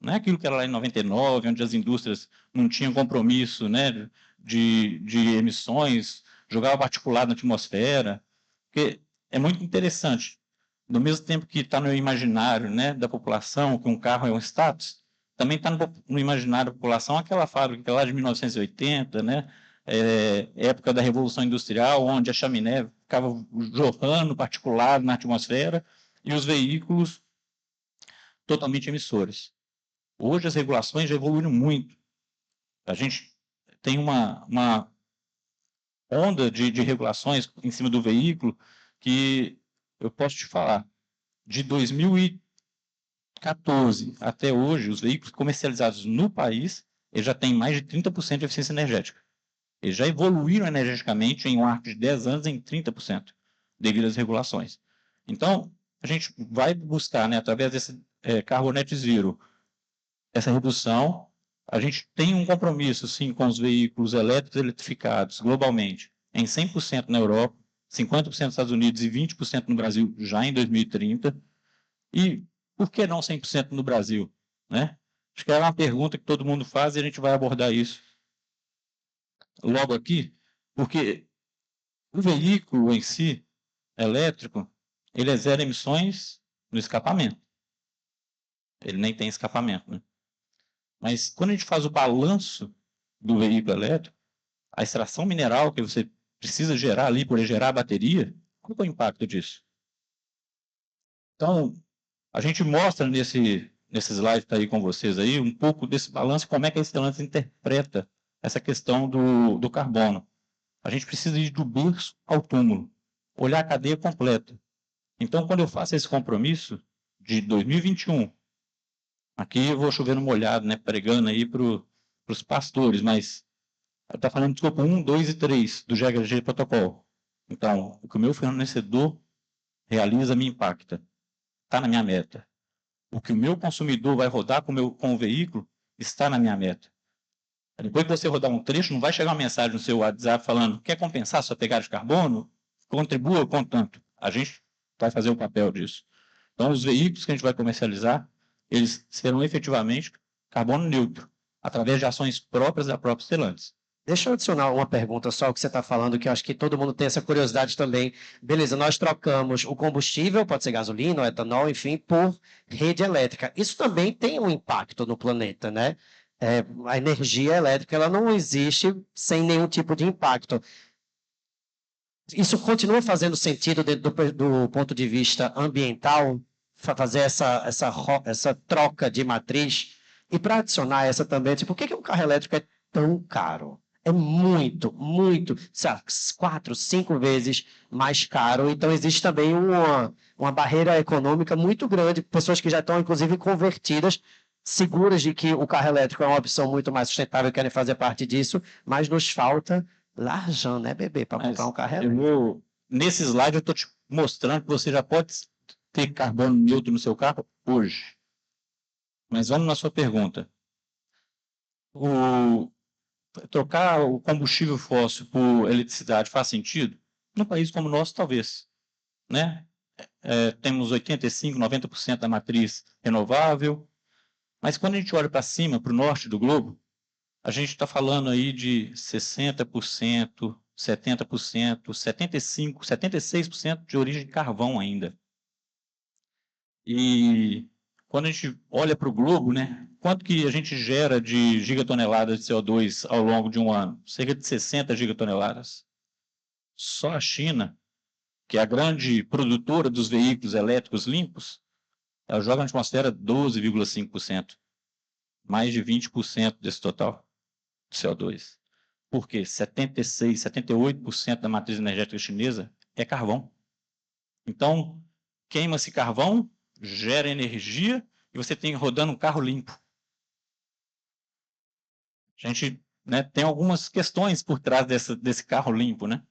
[SPEAKER 7] não é aquilo que era lá em 99, onde as indústrias não tinham compromisso, né, de emissões, jogava particulado na atmosfera, porque é muito interessante. No mesmo tempo que está no imaginário, né, da população, que um carro é um status, também está no imaginário da população aquela fábrica lá de 1980, né, época da Revolução Industrial, onde a chaminé ficava jorrando particulado na atmosfera e os veículos totalmente emissores. Hoje as regulações já evoluíram muito. A gente tem uma onda de regulações em cima do veículo que eu posso te falar. De 2014 até hoje, os veículos comercializados no país eles já têm mais de 30% de eficiência energética. Eles já evoluíram energeticamente em um arco de 10 anos em 30%, devido às regulações. Então, a gente vai buscar, né, através desse Carbon Net Zero, essa redução. A gente tem um compromisso, sim, com os veículos elétricos eletrificados globalmente, em 100% na Europa, 50% nos Estados Unidos e 20% no Brasil já em 2030. E por que não 100% no Brasil? Né? Acho que é uma pergunta que todo mundo faz e a gente vai abordar isso logo aqui, porque o veículo em si, elétrico, ele é zero emissões no escapamento. Ele nem tem escapamento, né? Mas quando a gente faz o balanço do veículo elétrico, a extração mineral que você precisa gerar ali para gerar a bateria, qual é o impacto disso? Então, a gente mostra nesse slide que está aí com vocês aí, um pouco desse balanço, como é que a Stellantis interpreta essa questão do carbono. A gente precisa ir do berço ao túmulo, olhar a cadeia completa. Então, quando eu faço esse compromisso de 2021, aqui eu vou chover no molhado, né, pregando aí para os pastores, mas está falando de escopo 1, 2 e 3 do GHG Protocolo. Então, o que o meu fornecedor realiza me impacta. Está na minha meta. O que o meu consumidor vai rodar com o veículo está na minha meta. Depois que você rodar um trecho, não vai chegar uma mensagem no seu WhatsApp falando: quer compensar sua pegada de carbono? Contribua com tanto. A gente vai fazer o papel disso. Então, os veículos que a gente vai comercializar, eles serão efetivamente carbono neutro, através de ações próprias da própria Stellantis.
[SPEAKER 1] Deixa eu adicionar uma pergunta só que você está falando, que eu acho que todo mundo tem essa curiosidade também. Beleza, nós trocamos o combustível, pode ser gasolina ou etanol, enfim, por rede elétrica. Isso também tem um impacto no planeta, né? A energia elétrica ela não existe sem nenhum tipo de impacto. Isso continua fazendo sentido do ponto de vista ambiental, fazer essa troca de matriz? E para adicionar essa também, por que um carro elétrico é tão caro? É muito, 4, 5 vezes mais caro. Então, existe também uma barreira econômica muito grande, pessoas que já estão, inclusive, convertidas, seguras de que o carro elétrico é uma opção muito mais sustentável, querem fazer parte disso, mas nos falta larjão, né, bebê, para comprar um carro elétrico.
[SPEAKER 7] Nesse slide, eu estou te mostrando que você já pode ter carbono neutro no seu carro hoje. Mas vamos na sua pergunta. Trocar o combustível fóssil por eletricidade faz sentido? Num país como o nosso, talvez. Né? Temos 85%, 90% da matriz renovável. Mas quando a gente olha para cima, para o norte do globo, a gente está falando aí de 60%, 70%, 75%, 76% de origem de carvão ainda. E quando a gente olha para o globo, né, quanto que a gente gera de gigatoneladas de CO2 ao longo de um ano? Cerca de 60 gigatoneladas. Só a China, que é a grande produtora dos veículos elétricos limpos, ela joga na atmosfera 12,5%. Mais de 20% desse total de CO2. Por quê? 76%, 78% da matriz energética chinesa é carvão. Então, queima-se carvão, gera energia e você tem rodando um carro limpo. A gente, né, tem algumas questões por trás desse carro limpo, né?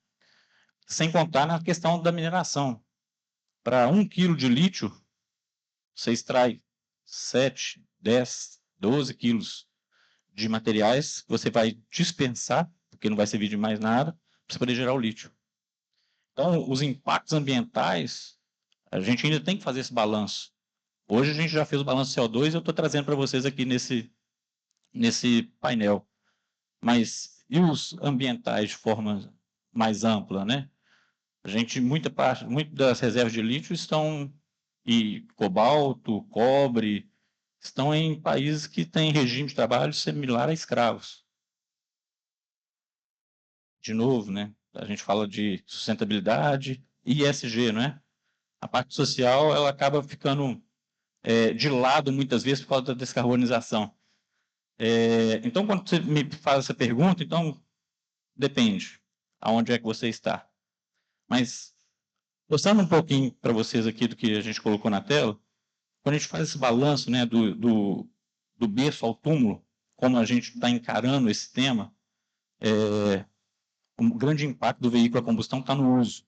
[SPEAKER 7] Sem contar na questão da mineração. Para 1 quilo de lítio, você extrai 7, 10, 12 quilos de materiais que você vai dispensar, porque não vai servir de mais nada, para você poder gerar o lítio. Então, os impactos ambientais, a gente ainda tem que fazer esse balanço. Hoje a gente já fez o balanço CO2 e eu estou trazendo para vocês aqui nesse painel. Mas e os ambientais de forma mais ampla, né? A gente, muita das reservas de lítio estão, e cobalto, cobre, estão em países que têm regime de trabalho similar a escravos. De novo, né? A gente fala de sustentabilidade e ESG, não é? A parte social ela acaba ficando de lado muitas vezes por causa da descarbonização. Então, quando você me faz essa pergunta, então depende. aonde é que você está. Mas, mostrando um pouquinho para vocês aqui do que a gente colocou na tela, quando a gente faz esse balanço, né, do berço ao túmulo, como a gente está encarando esse tema, o grande impacto do veículo a combustão está no uso.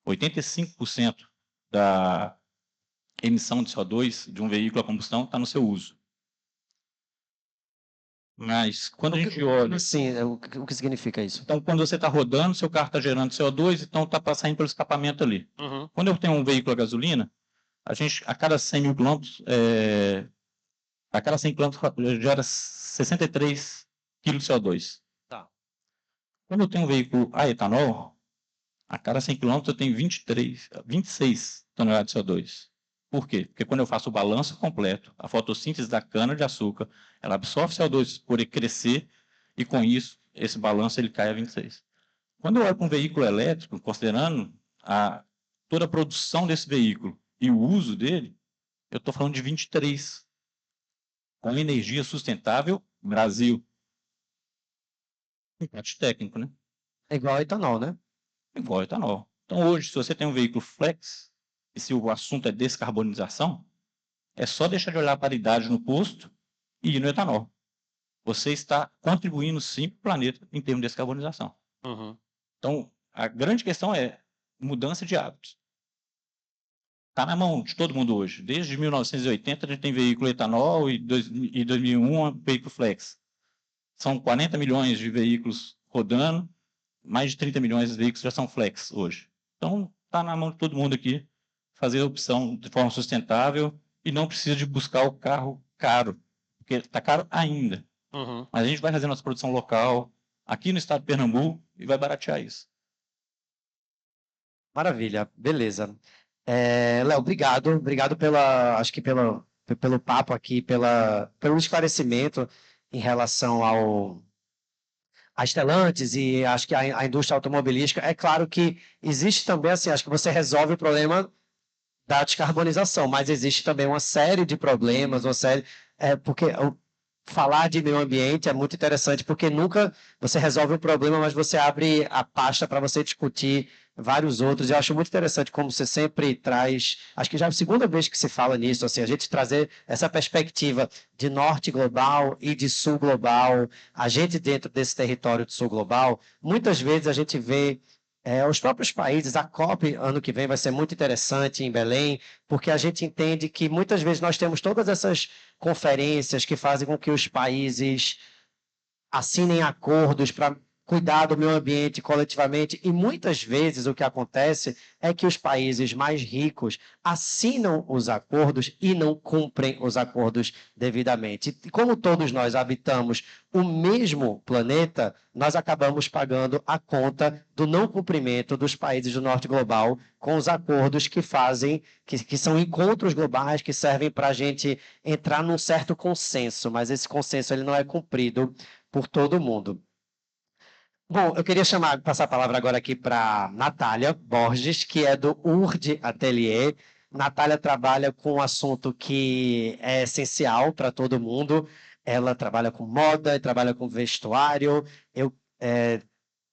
[SPEAKER 7] 85% da emissão de CO2 de um veículo a combustão está no seu uso. Mas quando a gente olha...
[SPEAKER 1] Sim, o que significa isso?
[SPEAKER 7] Então, quando você está rodando, seu carro está gerando CO2, então está saindo pelo escapamento ali.
[SPEAKER 1] Uhum.
[SPEAKER 7] Quando eu tenho um veículo a gasolina, a gente, a cada 100 mil quilômetros, gera 63 quilos de CO2.
[SPEAKER 1] Tá.
[SPEAKER 7] Quando eu tenho um veículo a etanol, a cada 100 quilômetros eu tenho 26 toneladas de CO2. Por quê? Porque quando eu faço o balanço completo, a fotossíntese da cana-de-açúcar, ela absorve CO2 por ele crescer, e com isso, esse balanço ele cai a 26. Quando eu olho para um veículo elétrico, considerando toda a produção desse veículo e o uso dele, eu estou falando de 23. Com energia sustentável, Brasil. Empate técnico, né?
[SPEAKER 1] É igual ao etanol, né?
[SPEAKER 7] Igual ao etanol. Então, hoje, se você tem um veículo flex, e se o assunto é descarbonização, é só deixar de olhar a paridade no posto e ir no etanol. Você está contribuindo, sim, para o planeta em termos de descarbonização.
[SPEAKER 1] Uhum.
[SPEAKER 7] Então, a grande questão é mudança de hábitos. Está na mão de todo mundo hoje. Desde 1980, a gente tem veículo etanol e 2001, veículo flex. São 40 milhões de veículos rodando, mais de 30 milhões de veículos já são flex hoje. Então, está na mão de todo mundo aqui fazer a opção de forma sustentável e não precisa de buscar o carro caro, porque está caro ainda.
[SPEAKER 1] Uhum.
[SPEAKER 7] Mas a gente vai fazer nossa produção local aqui no estado de Pernambuco e vai baratear isso.
[SPEAKER 1] Maravilha, beleza. Léo, obrigado pelo papo aqui, pelo esclarecimento em relação a Stellantis e acho que a indústria automobilística. É claro que existe também, assim, acho que você resolve o problema da descarbonização, mas existe também uma série de problemas, porque falar de meio ambiente é muito interessante, porque nunca você resolve um problema, mas você abre a pasta para você discutir vários outros. Eu acho muito interessante como você sempre traz, acho que já é a segunda vez que se fala nisso, assim, a gente trazer essa perspectiva de norte global e de sul global, a gente dentro desse território de sul global, muitas vezes a gente vê os próprios países. A COP, ano que vem, vai ser muito interessante em Belém, porque a gente entende que muitas vezes nós temos todas essas conferências que fazem com que os países assinem acordos para cuidar do meio ambiente coletivamente, e muitas vezes o que acontece é que os países mais ricos assinam os acordos e não cumprem os acordos devidamente. E como todos nós habitamos o mesmo planeta, nós acabamos pagando a conta do não cumprimento dos países do norte global com os acordos que fazem, que são encontros globais que servem para a gente entrar num certo consenso, mas esse consenso ele não é cumprido por todo mundo. Bom, eu queria passar a palavra agora aqui para Natália Borges, que é do URD Atelier. Natália trabalha com um assunto que é essencial para todo mundo. Ela trabalha com moda e trabalha com vestuário.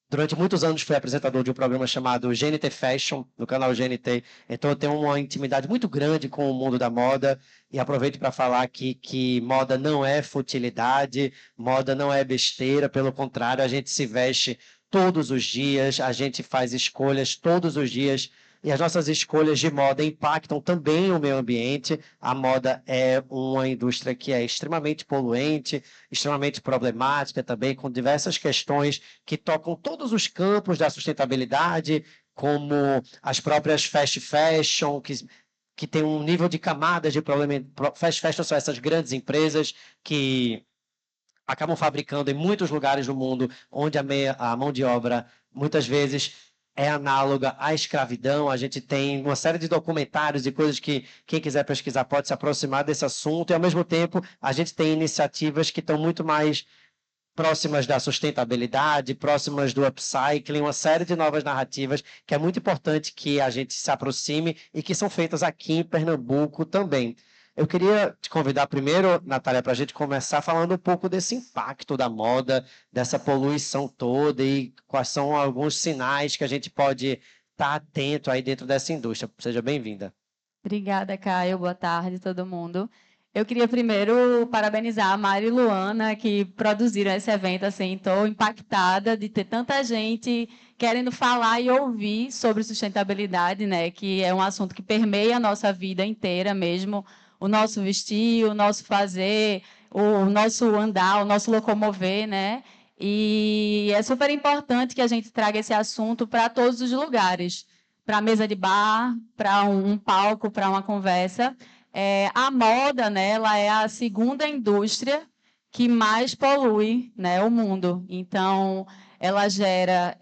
[SPEAKER 1] Durante muitos anos fui apresentador de um programa chamado GNT Fashion, no canal GNT. Então eu tenho uma intimidade muito grande com o mundo da moda e aproveito para falar aqui que moda não é futilidade, moda não é besteira, pelo contrário, a gente se veste todos os dias, a gente faz escolhas todos os dias e as nossas escolhas de moda impactam também o meio ambiente. A moda é uma indústria que é extremamente poluente, extremamente problemática também, com diversas questões que tocam todos os campos da sustentabilidade, como as próprias fast fashion, que tem um nível de camadas de problema. Fast fashion são essas grandes empresas que acabam fabricando em muitos lugares do mundo, onde a mão de obra, muitas vezes, é análoga à escravidão. A gente tem uma série de documentários e coisas que quem quiser pesquisar pode se aproximar desse assunto, e, ao mesmo tempo, a gente tem iniciativas que estão muito mais próximas da sustentabilidade, próximas do upcycling, uma série de novas narrativas que é muito importante que a gente se aproxime e que são feitas aqui em Pernambuco também. Eu queria te convidar primeiro, Natália, para a gente começar falando um pouco desse impacto da moda, dessa poluição toda e quais são alguns sinais que a gente pode estar atento aí dentro dessa indústria. Seja bem-vinda.
[SPEAKER 8] Obrigada, Caio. Boa tarde, todo mundo. Eu queria primeiro parabenizar a Mari e Luana, que produziram esse evento. Assim, estou impactada de ter tanta gente querendo falar e ouvir sobre sustentabilidade, né? Que é um assunto que permeia a nossa vida inteira mesmo. O nosso vestir, o nosso fazer, o nosso andar, o nosso locomover, né? E é super importante que a gente traga esse assunto para todos os lugares, para a mesa de bar, para um palco, para uma conversa. A moda, né, ela é a segunda indústria que mais polui, né, o mundo. Então, ela gera...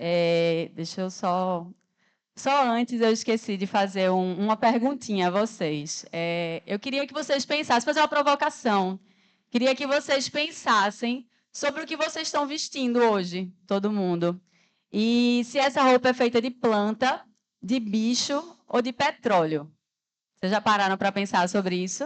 [SPEAKER 8] deixa eu só... Só antes eu esqueci de fazer uma perguntinha a vocês. Eu queria que vocês pensassem, fazer uma provocação. Queria que vocês pensassem sobre o que vocês estão vestindo hoje, todo mundo. E se essa roupa é feita de planta, de bicho ou de petróleo. Vocês já pararam para pensar sobre isso?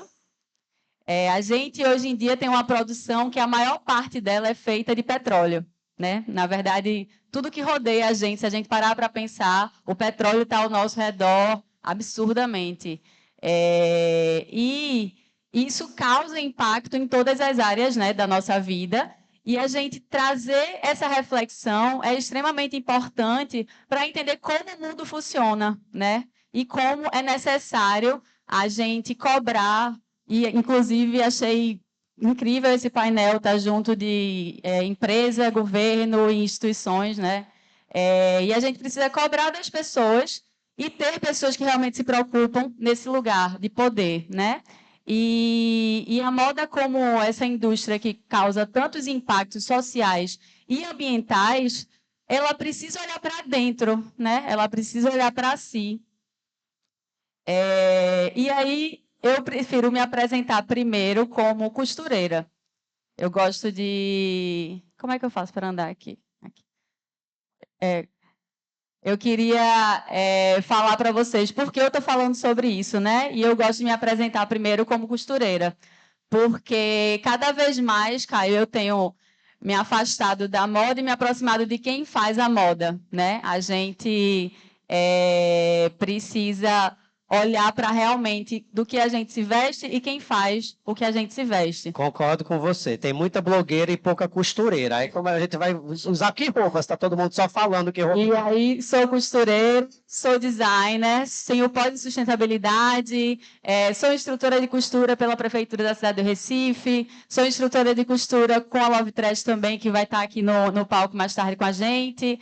[SPEAKER 8] A gente, hoje em dia, tem uma produção que a maior parte dela é feita de petróleo, né? Na verdade, tudo que rodeia a gente, se a gente parar para pensar, o petróleo está ao nosso redor absurdamente. E isso causa impacto em todas as áreas, né, da nossa vida. E a gente trazer essa reflexão é extremamente importante para entender como o mundo funciona, né? E como é necessário a gente cobrar. E, inclusive, achei incrível esse painel estar junto de empresa, governo e instituições, né? E a gente precisa cobrar das pessoas e ter pessoas que realmente se preocupam nesse lugar de poder, né? E a moda, como essa indústria que causa tantos impactos sociais e ambientais, ela precisa olhar para dentro, né? Ela precisa olhar para si. E aí eu prefiro me apresentar primeiro como costureira. Eu gosto de... Como é que eu faço para andar aqui? Eu queria falar para vocês por que eu estou falando sobre isso, né? E eu gosto de me apresentar primeiro como costureira, porque cada vez mais, Caio, eu tenho me afastado da moda e me aproximado de quem faz a moda, né? A gente precisa olhar para realmente do que a gente se veste e quem faz o que a gente se veste.
[SPEAKER 1] Concordo com você. Tem muita blogueira e pouca costureira. Aí como a gente vai usar que roupas? Está todo mundo só falando que roupa.
[SPEAKER 8] E aí sou costureira, sou designer, tenho pós em sustentabilidade, sou instrutora de costura pela Prefeitura da cidade do Recife, sou instrutora de costura com a Love Thread também, que vai estar aqui no palco mais tarde com a gente.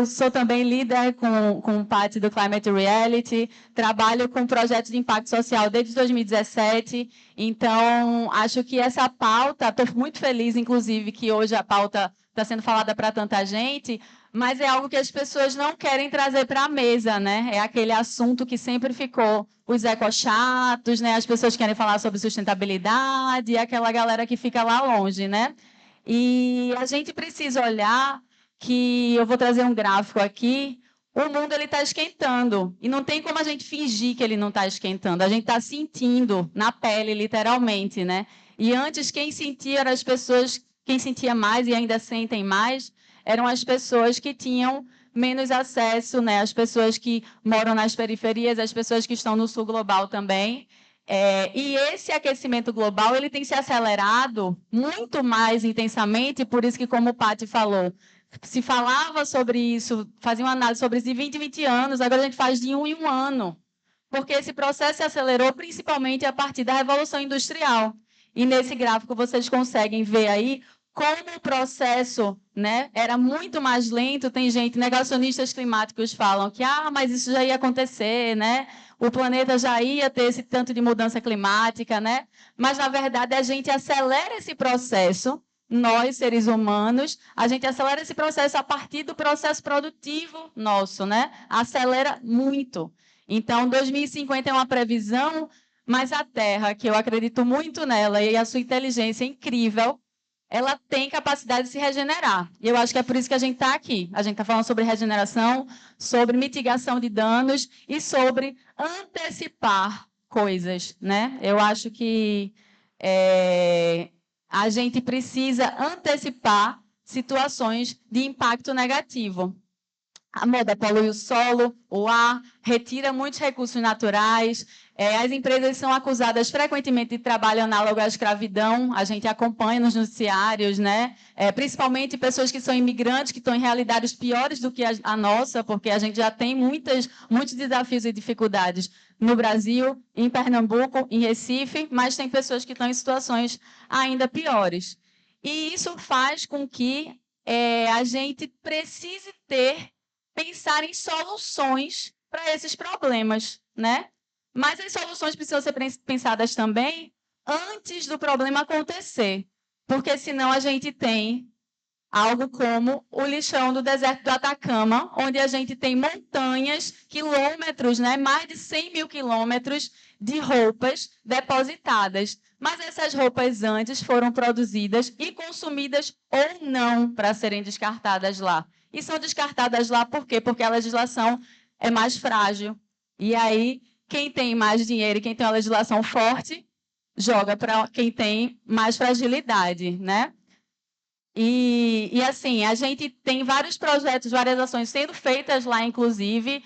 [SPEAKER 8] Sou também líder com parte do Climate Reality, trabalho com projetos de impacto social desde 2017, então acho que essa pauta, estou muito feliz, inclusive, que hoje a pauta está sendo falada para tanta gente, mas é algo que as pessoas não querem trazer para a mesa, né? É aquele assunto que sempre ficou os ecochatos, né? As pessoas querem falar sobre sustentabilidade, e aquela galera que fica lá longe, né? E a gente precisa olhar que eu vou trazer um gráfico aqui, o mundo está esquentando. E não tem como a gente fingir que ele não está esquentando. A gente está sentindo na pele, literalmente, né? E antes, quem sentia eram as pessoas, quem sentia mais e ainda sentem mais, eram as pessoas que tinham menos acesso, né? As pessoas que moram nas periferias, as pessoas que estão no sul global também. E esse aquecimento global ele tem se acelerado muito mais intensamente, por isso que, como o Paty falou, se falava sobre isso, fazia uma análise sobre isso de 20 anos, agora a gente faz de 1 em 1 ano. Porque esse processo se acelerou principalmente a partir da Revolução Industrial. E nesse gráfico vocês conseguem ver aí como o processo, né, era muito mais lento. Tem gente, negacionistas climáticos falam que mas isso já ia acontecer, né? O planeta já ia ter esse tanto de mudança climática, né? Mas, na verdade, a gente acelera esse processo. Nós, seres humanos, a gente acelera esse processo a partir do processo produtivo nosso, né? Acelera muito. Então, 2050 é uma previsão, mas a Terra, que eu acredito muito nela, e a sua inteligência é incrível, ela tem capacidade de se regenerar. E eu acho que é por isso que a gente está aqui. A gente está falando sobre regeneração, sobre mitigação de danos e sobre antecipar coisas, né? Eu acho que a gente precisa antecipar situações de impacto negativo. A moda polui o solo, o ar, retira muitos recursos naturais. As empresas são acusadas frequentemente de trabalho análogo à escravidão. A gente acompanha nos noticiários, né? Principalmente pessoas que são imigrantes, que estão em realidades piores do que a nossa, porque a gente já tem muitos desafios e dificuldades no Brasil, em Pernambuco, em Recife, mas tem pessoas que estão em situações ainda piores. E isso faz com que a gente precise pensar em soluções para esses problemas, né? Mas as soluções precisam ser pensadas também antes do problema acontecer, porque senão a gente tem algo como o lixão do deserto do Atacama, onde a gente tem montanhas, quilômetros, né? Mais de 100 mil quilômetros de roupas depositadas. Mas essas roupas antes foram produzidas e consumidas ou não para serem descartadas lá. E são descartadas lá por quê? Porque a legislação é mais frágil. E aí, quem tem mais dinheiro e quem tem uma legislação forte, joga para quem tem mais fragilidade, né? E assim, a gente tem vários projetos, várias ações sendo feitas lá, inclusive.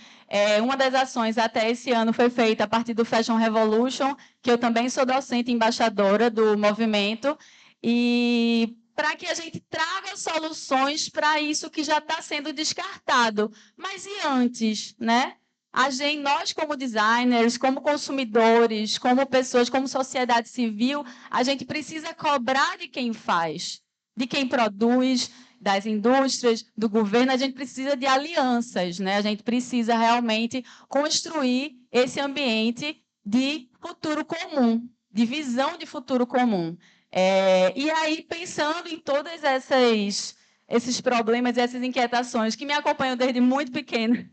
[SPEAKER 8] Uma das ações até esse ano foi feita a partir do Fashion Revolution, que eu também sou docente embaixadora do movimento, e para que a gente traga soluções para isso que já está sendo descartado. Mas e antes, né? Nós, como designers, como consumidores, como pessoas, como sociedade civil, a gente precisa cobrar de quem faz, de quem produz, das indústrias, do governo. A gente precisa de alianças, né? A gente precisa realmente construir esse ambiente de futuro comum, de visão de futuro comum. E aí, pensando em todos esses problemas, essas inquietações que me acompanham desde muito pequena,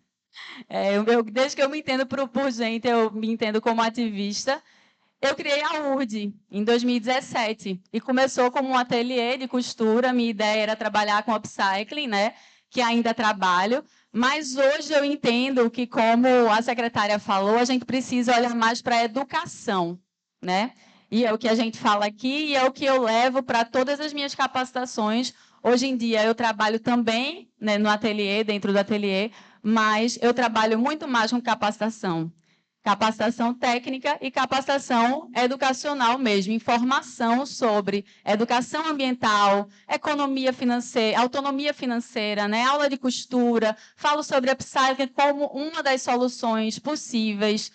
[SPEAKER 8] desde que eu me entendo por gente, eu me entendo como ativista, eu criei a URD em 2017 e começou como um ateliê de costura. Minha ideia era trabalhar com upcycling, né? Que ainda trabalho, mas hoje eu entendo que, como a secretária falou, a gente precisa olhar mais para a educação, né? E é o que a gente fala aqui e é o que eu levo para todas as minhas capacitações. Hoje em dia eu trabalho também, né, no ateliê, dentro do ateliê, mas eu trabalho muito mais com capacitação. Capacitação técnica e capacitação educacional mesmo, informação sobre educação ambiental, economia financeira, autonomia financeira, né? Aula de costura, falo sobre upcycling como uma das soluções possíveis.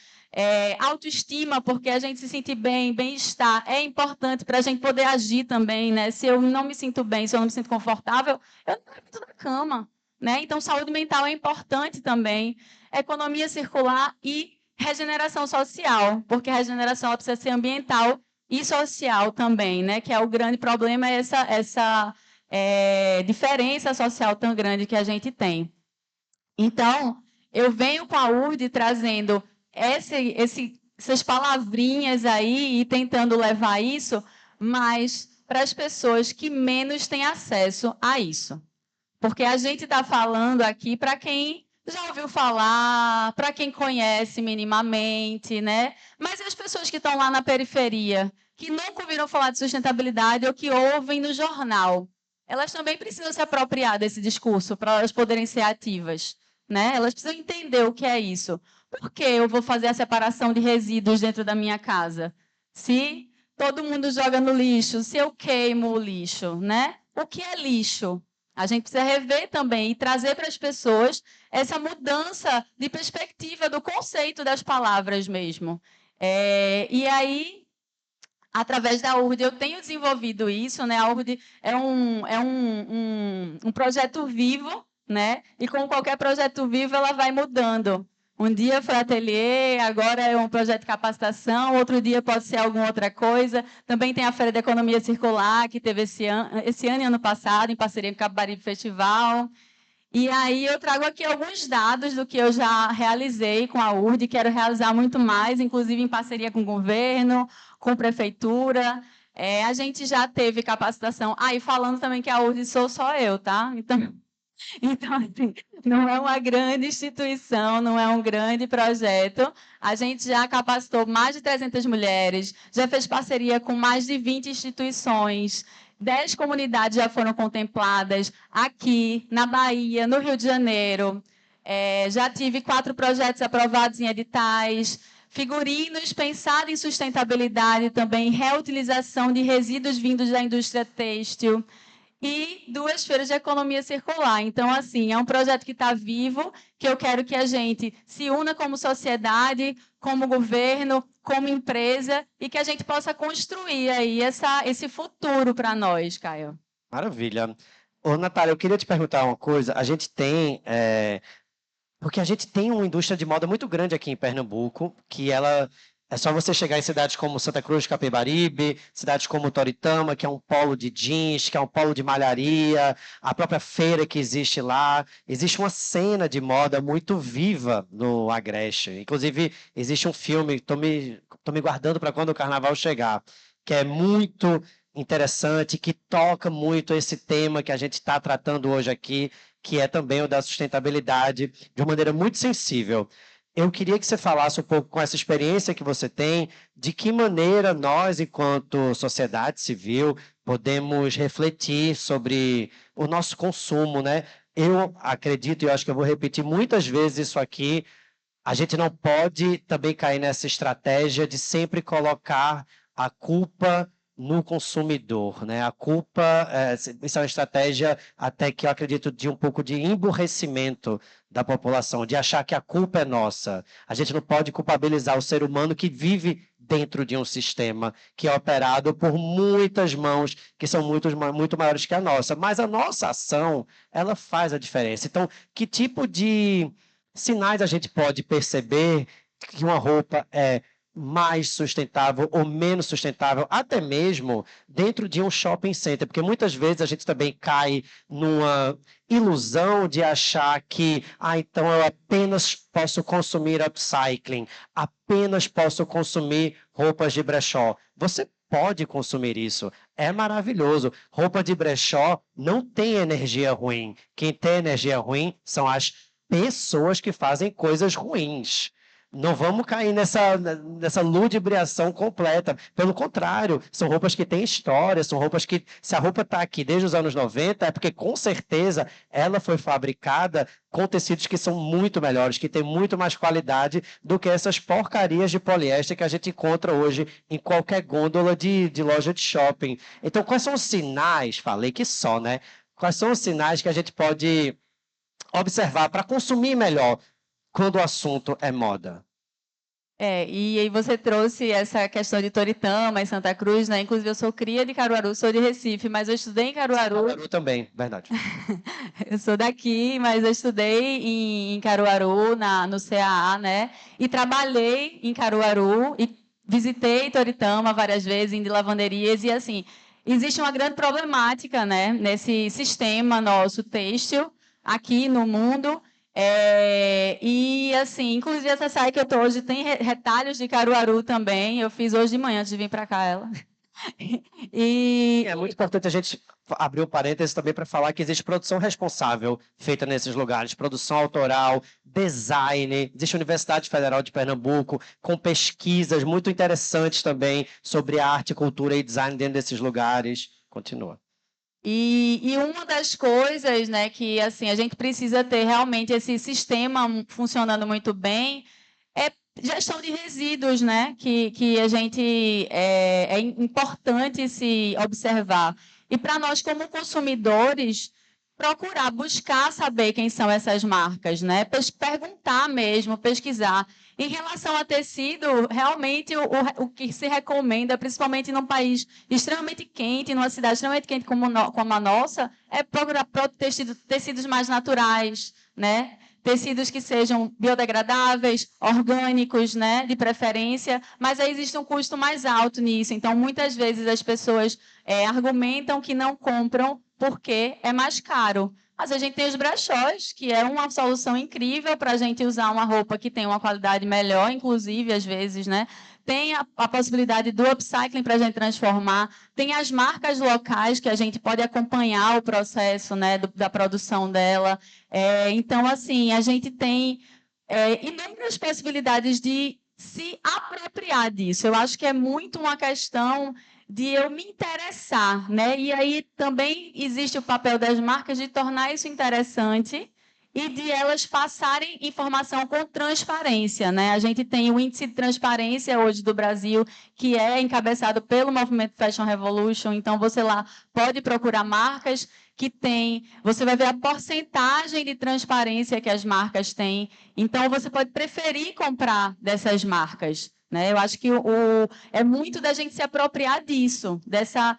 [SPEAKER 8] Autoestima, porque a gente se sente bem, bem-estar, é importante para a gente poder agir também, né? Se eu não me sinto bem, se eu não me sinto confortável, eu não levanto da cama, né? Então, saúde mental é importante também. Economia circular e regeneração social, porque a regeneração precisa ser ambiental e social também, né? Que é o grande problema, essa diferença social tão grande que a gente tem. Então, eu venho com a URD trazendo essas palavrinhas aí e tentando levar isso, mas para as pessoas que menos têm acesso a isso. Porque a gente está falando aqui para quem já ouviu falar, para quem conhece minimamente, né? Mas e as pessoas que estão lá na periferia, que nunca ouviram falar de sustentabilidade ou que ouvem no jornal? Elas também precisam se apropriar desse discurso para elas poderem ser ativas, né? Elas precisam entender o que é isso. Por que eu vou fazer a separação de resíduos dentro da minha casa? Se todo mundo joga no lixo, se eu queimo o lixo, né? O que é lixo? A gente precisa rever também e trazer para as pessoas essa mudança de perspectiva do conceito das palavras mesmo. E aí, através da URD, eu tenho desenvolvido isso, né? A URD é um projeto vivo, né? E como qualquer projeto vivo, ela vai mudando. Um dia foi ateliê, agora é um projeto de capacitação, outro dia pode ser alguma outra coisa. Também tem a Feira de Economia Circular, que teve esse ano e ano passado, em parceria com o Capibaribe Festival. E aí eu trago aqui alguns dados do que eu já realizei com a URD, quero realizar muito mais, inclusive em parceria com o governo, com a prefeitura. A gente já teve capacitação. E falando também que a URD sou só eu, tá? Então, Então, assim, não é uma grande instituição, não é um grande projeto. A gente já capacitou mais de 300 mulheres, já fez parceria com mais de 20 instituições, 10 comunidades já foram contempladas aqui, na Bahia, no Rio de Janeiro. Já tive 4 projetos aprovados em editais, figurinos pensados em sustentabilidade também, reutilização de resíduos vindos da indústria têxtil, e 2 feiras de economia circular. Então, assim, é um projeto que está vivo, que eu quero que a gente se una como sociedade, como governo, como empresa, e que a gente possa construir aí esse futuro para nós, Caio.
[SPEAKER 1] Maravilha. Ô, Natália, eu queria te perguntar uma coisa. A gente tem... Porque a gente tem uma indústria de moda muito grande aqui em Pernambuco, que ela... É só você chegar em cidades como Santa Cruz, Capibaribe, cidades como Toritama, que é um polo de jeans, que é um polo de malharia, a própria feira que existe lá. Existe uma cena de moda muito viva no Agreste. Inclusive, existe um filme, estou me guardando para quando o carnaval chegar, que é muito interessante, que toca muito esse tema que a gente está tratando hoje aqui, que é também o da sustentabilidade, de uma maneira muito sensível. Eu queria que você falasse um pouco com essa experiência que você tem, de que maneira nós, enquanto sociedade civil, podemos refletir sobre o nosso consumo, né? Eu acredito, e eu acho que eu vou repetir muitas vezes isso aqui, a gente não pode também cair nessa estratégia de sempre colocar a culpa no consumidor, né? A culpa, isso é uma estratégia até que eu acredito de um pouco de emburrecimento da população, de achar que a culpa é nossa. A gente não pode culpabilizar o ser humano que vive dentro de um sistema que é operado por muitas mãos que são muito maiores que a nossa. Mas a nossa ação, ela faz a diferença. Então, que tipo de sinais a gente pode perceber que uma roupa é mais sustentável ou menos sustentável, até mesmo dentro de um shopping center, porque muitas vezes a gente também cai numa ilusão de achar que, então eu apenas posso consumir upcycling, apenas posso consumir roupas de brechó. Você pode consumir isso, é maravilhoso. Roupa de brechó não tem energia ruim. Quem tem energia ruim são as pessoas que fazem coisas ruins. Não vamos cair nessa ludibriação completa. Pelo contrário, são roupas que têm história, são roupas que, se a roupa está aqui desde os anos 90, é porque, com certeza, ela foi fabricada com tecidos que são muito melhores, que têm muito mais qualidade do que essas porcarias de poliéster que a gente encontra hoje em qualquer gôndola de loja de shopping. Então, quais são os sinais? Falei que só, né? Quais são os sinais que a gente pode observar para consumir melhor quando o assunto é moda?
[SPEAKER 8] E aí você trouxe essa questão de Toritama e Santa Cruz, né? Inclusive, eu sou cria de Caruaru, sou de Recife, mas eu estudei em Caruaru.
[SPEAKER 1] Caruaru também, verdade.
[SPEAKER 8] Eu sou daqui, mas eu estudei em Caruaru, no CAA, né? E trabalhei em Caruaru e visitei Toritama várias vezes, indo de lavanderias, e assim, existe uma grande problemática, né? Nesse sistema nosso têxtil aqui no mundo. E assim, inclusive essa saia que eu estou hoje tem retalhos de Caruaru também. Eu fiz hoje de manhã antes de vir para cá ela.
[SPEAKER 1] E é muito importante a gente abrir um parênteses também para falar que existe produção responsável feita nesses lugares, produção autoral, design. Existe a Universidade Federal de Pernambuco com pesquisas muito interessantes também sobre arte, cultura e design dentro desses lugares. Continua.
[SPEAKER 8] E uma das coisas, né, que assim, a gente precisa ter realmente esse sistema funcionando muito bem é gestão de resíduos, né, que a gente é importante se observar. E para nós, como consumidores, procurar, buscar saber quem são essas marcas, né? Perguntar mesmo, pesquisar. Em relação a tecido, realmente o que se recomenda, principalmente num país extremamente quente, numa cidade extremamente quente como a nossa, é procurar tecidos mais naturais, né? Tecidos que sejam biodegradáveis, orgânicos, né? De preferência, mas aí existe um custo mais alto nisso. Então, muitas vezes as pessoas argumentam que não compram porque é mais caro. Mas a gente tem os brechós, que é uma solução incrível para a gente usar uma roupa que tem uma qualidade melhor, inclusive, às vezes, né? Tem a possibilidade do upcycling para a gente transformar. Tem as marcas locais que a gente pode acompanhar o processo, né, da produção dela. Então, assim, a gente tem inúmeras possibilidades de se apropriar disso. Eu acho que é muito uma questão de eu me interessar, né? E aí também existe o papel das marcas de tornar isso interessante e de elas passarem informação com transparência, né? A gente tem o índice de transparência hoje do Brasil, que é encabeçado pelo movimento Fashion Revolution. Então, você lá pode procurar marcas que têm, você vai ver a porcentagem de transparência que as marcas têm. Então, você pode preferir comprar dessas marcas, né? Eu acho que é muito da gente se apropriar disso, dessa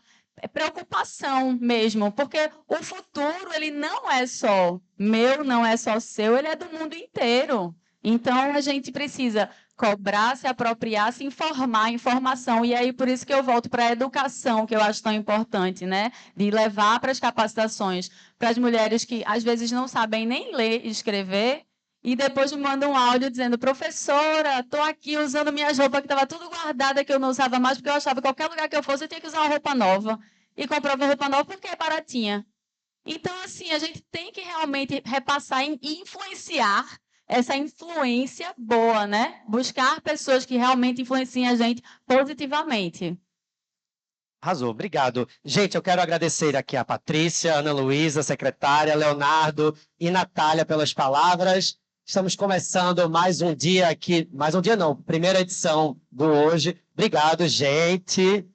[SPEAKER 8] preocupação mesmo, porque o futuro ele não é só meu, não é só seu, ele é do mundo inteiro. Então, a gente precisa cobrar, se apropriar, se informar, informação. E aí, por isso que eu volto para a educação, que eu acho tão importante, né? De levar para as capacitações para as mulheres que, às vezes, não sabem nem ler e escrever, e depois me mandam um áudio dizendo: professora, estou aqui usando minhas roupas que estava tudo guardada, que eu não usava mais, porque eu achava que qualquer lugar que eu fosse eu tinha que usar uma roupa nova. E comprava roupa nova porque é baratinha. Então, assim, a gente tem que realmente repassar e influenciar essa influência boa, né? Buscar pessoas que realmente influenciem a gente positivamente.
[SPEAKER 1] Arrasou, obrigado. Gente, eu quero agradecer aqui a Patrícia, Ana Luísa, secretária, Leonardo e Natália pelas palavras. Estamos começando mais um dia aqui, mais um dia não, primeira edição do hoje. Obrigado, gente.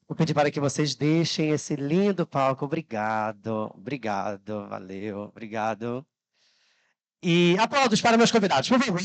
[SPEAKER 1] Vou pedir para que vocês deixem esse lindo palco. Obrigado, obrigado, valeu, obrigado. E aplausos para meus convidados, por favor.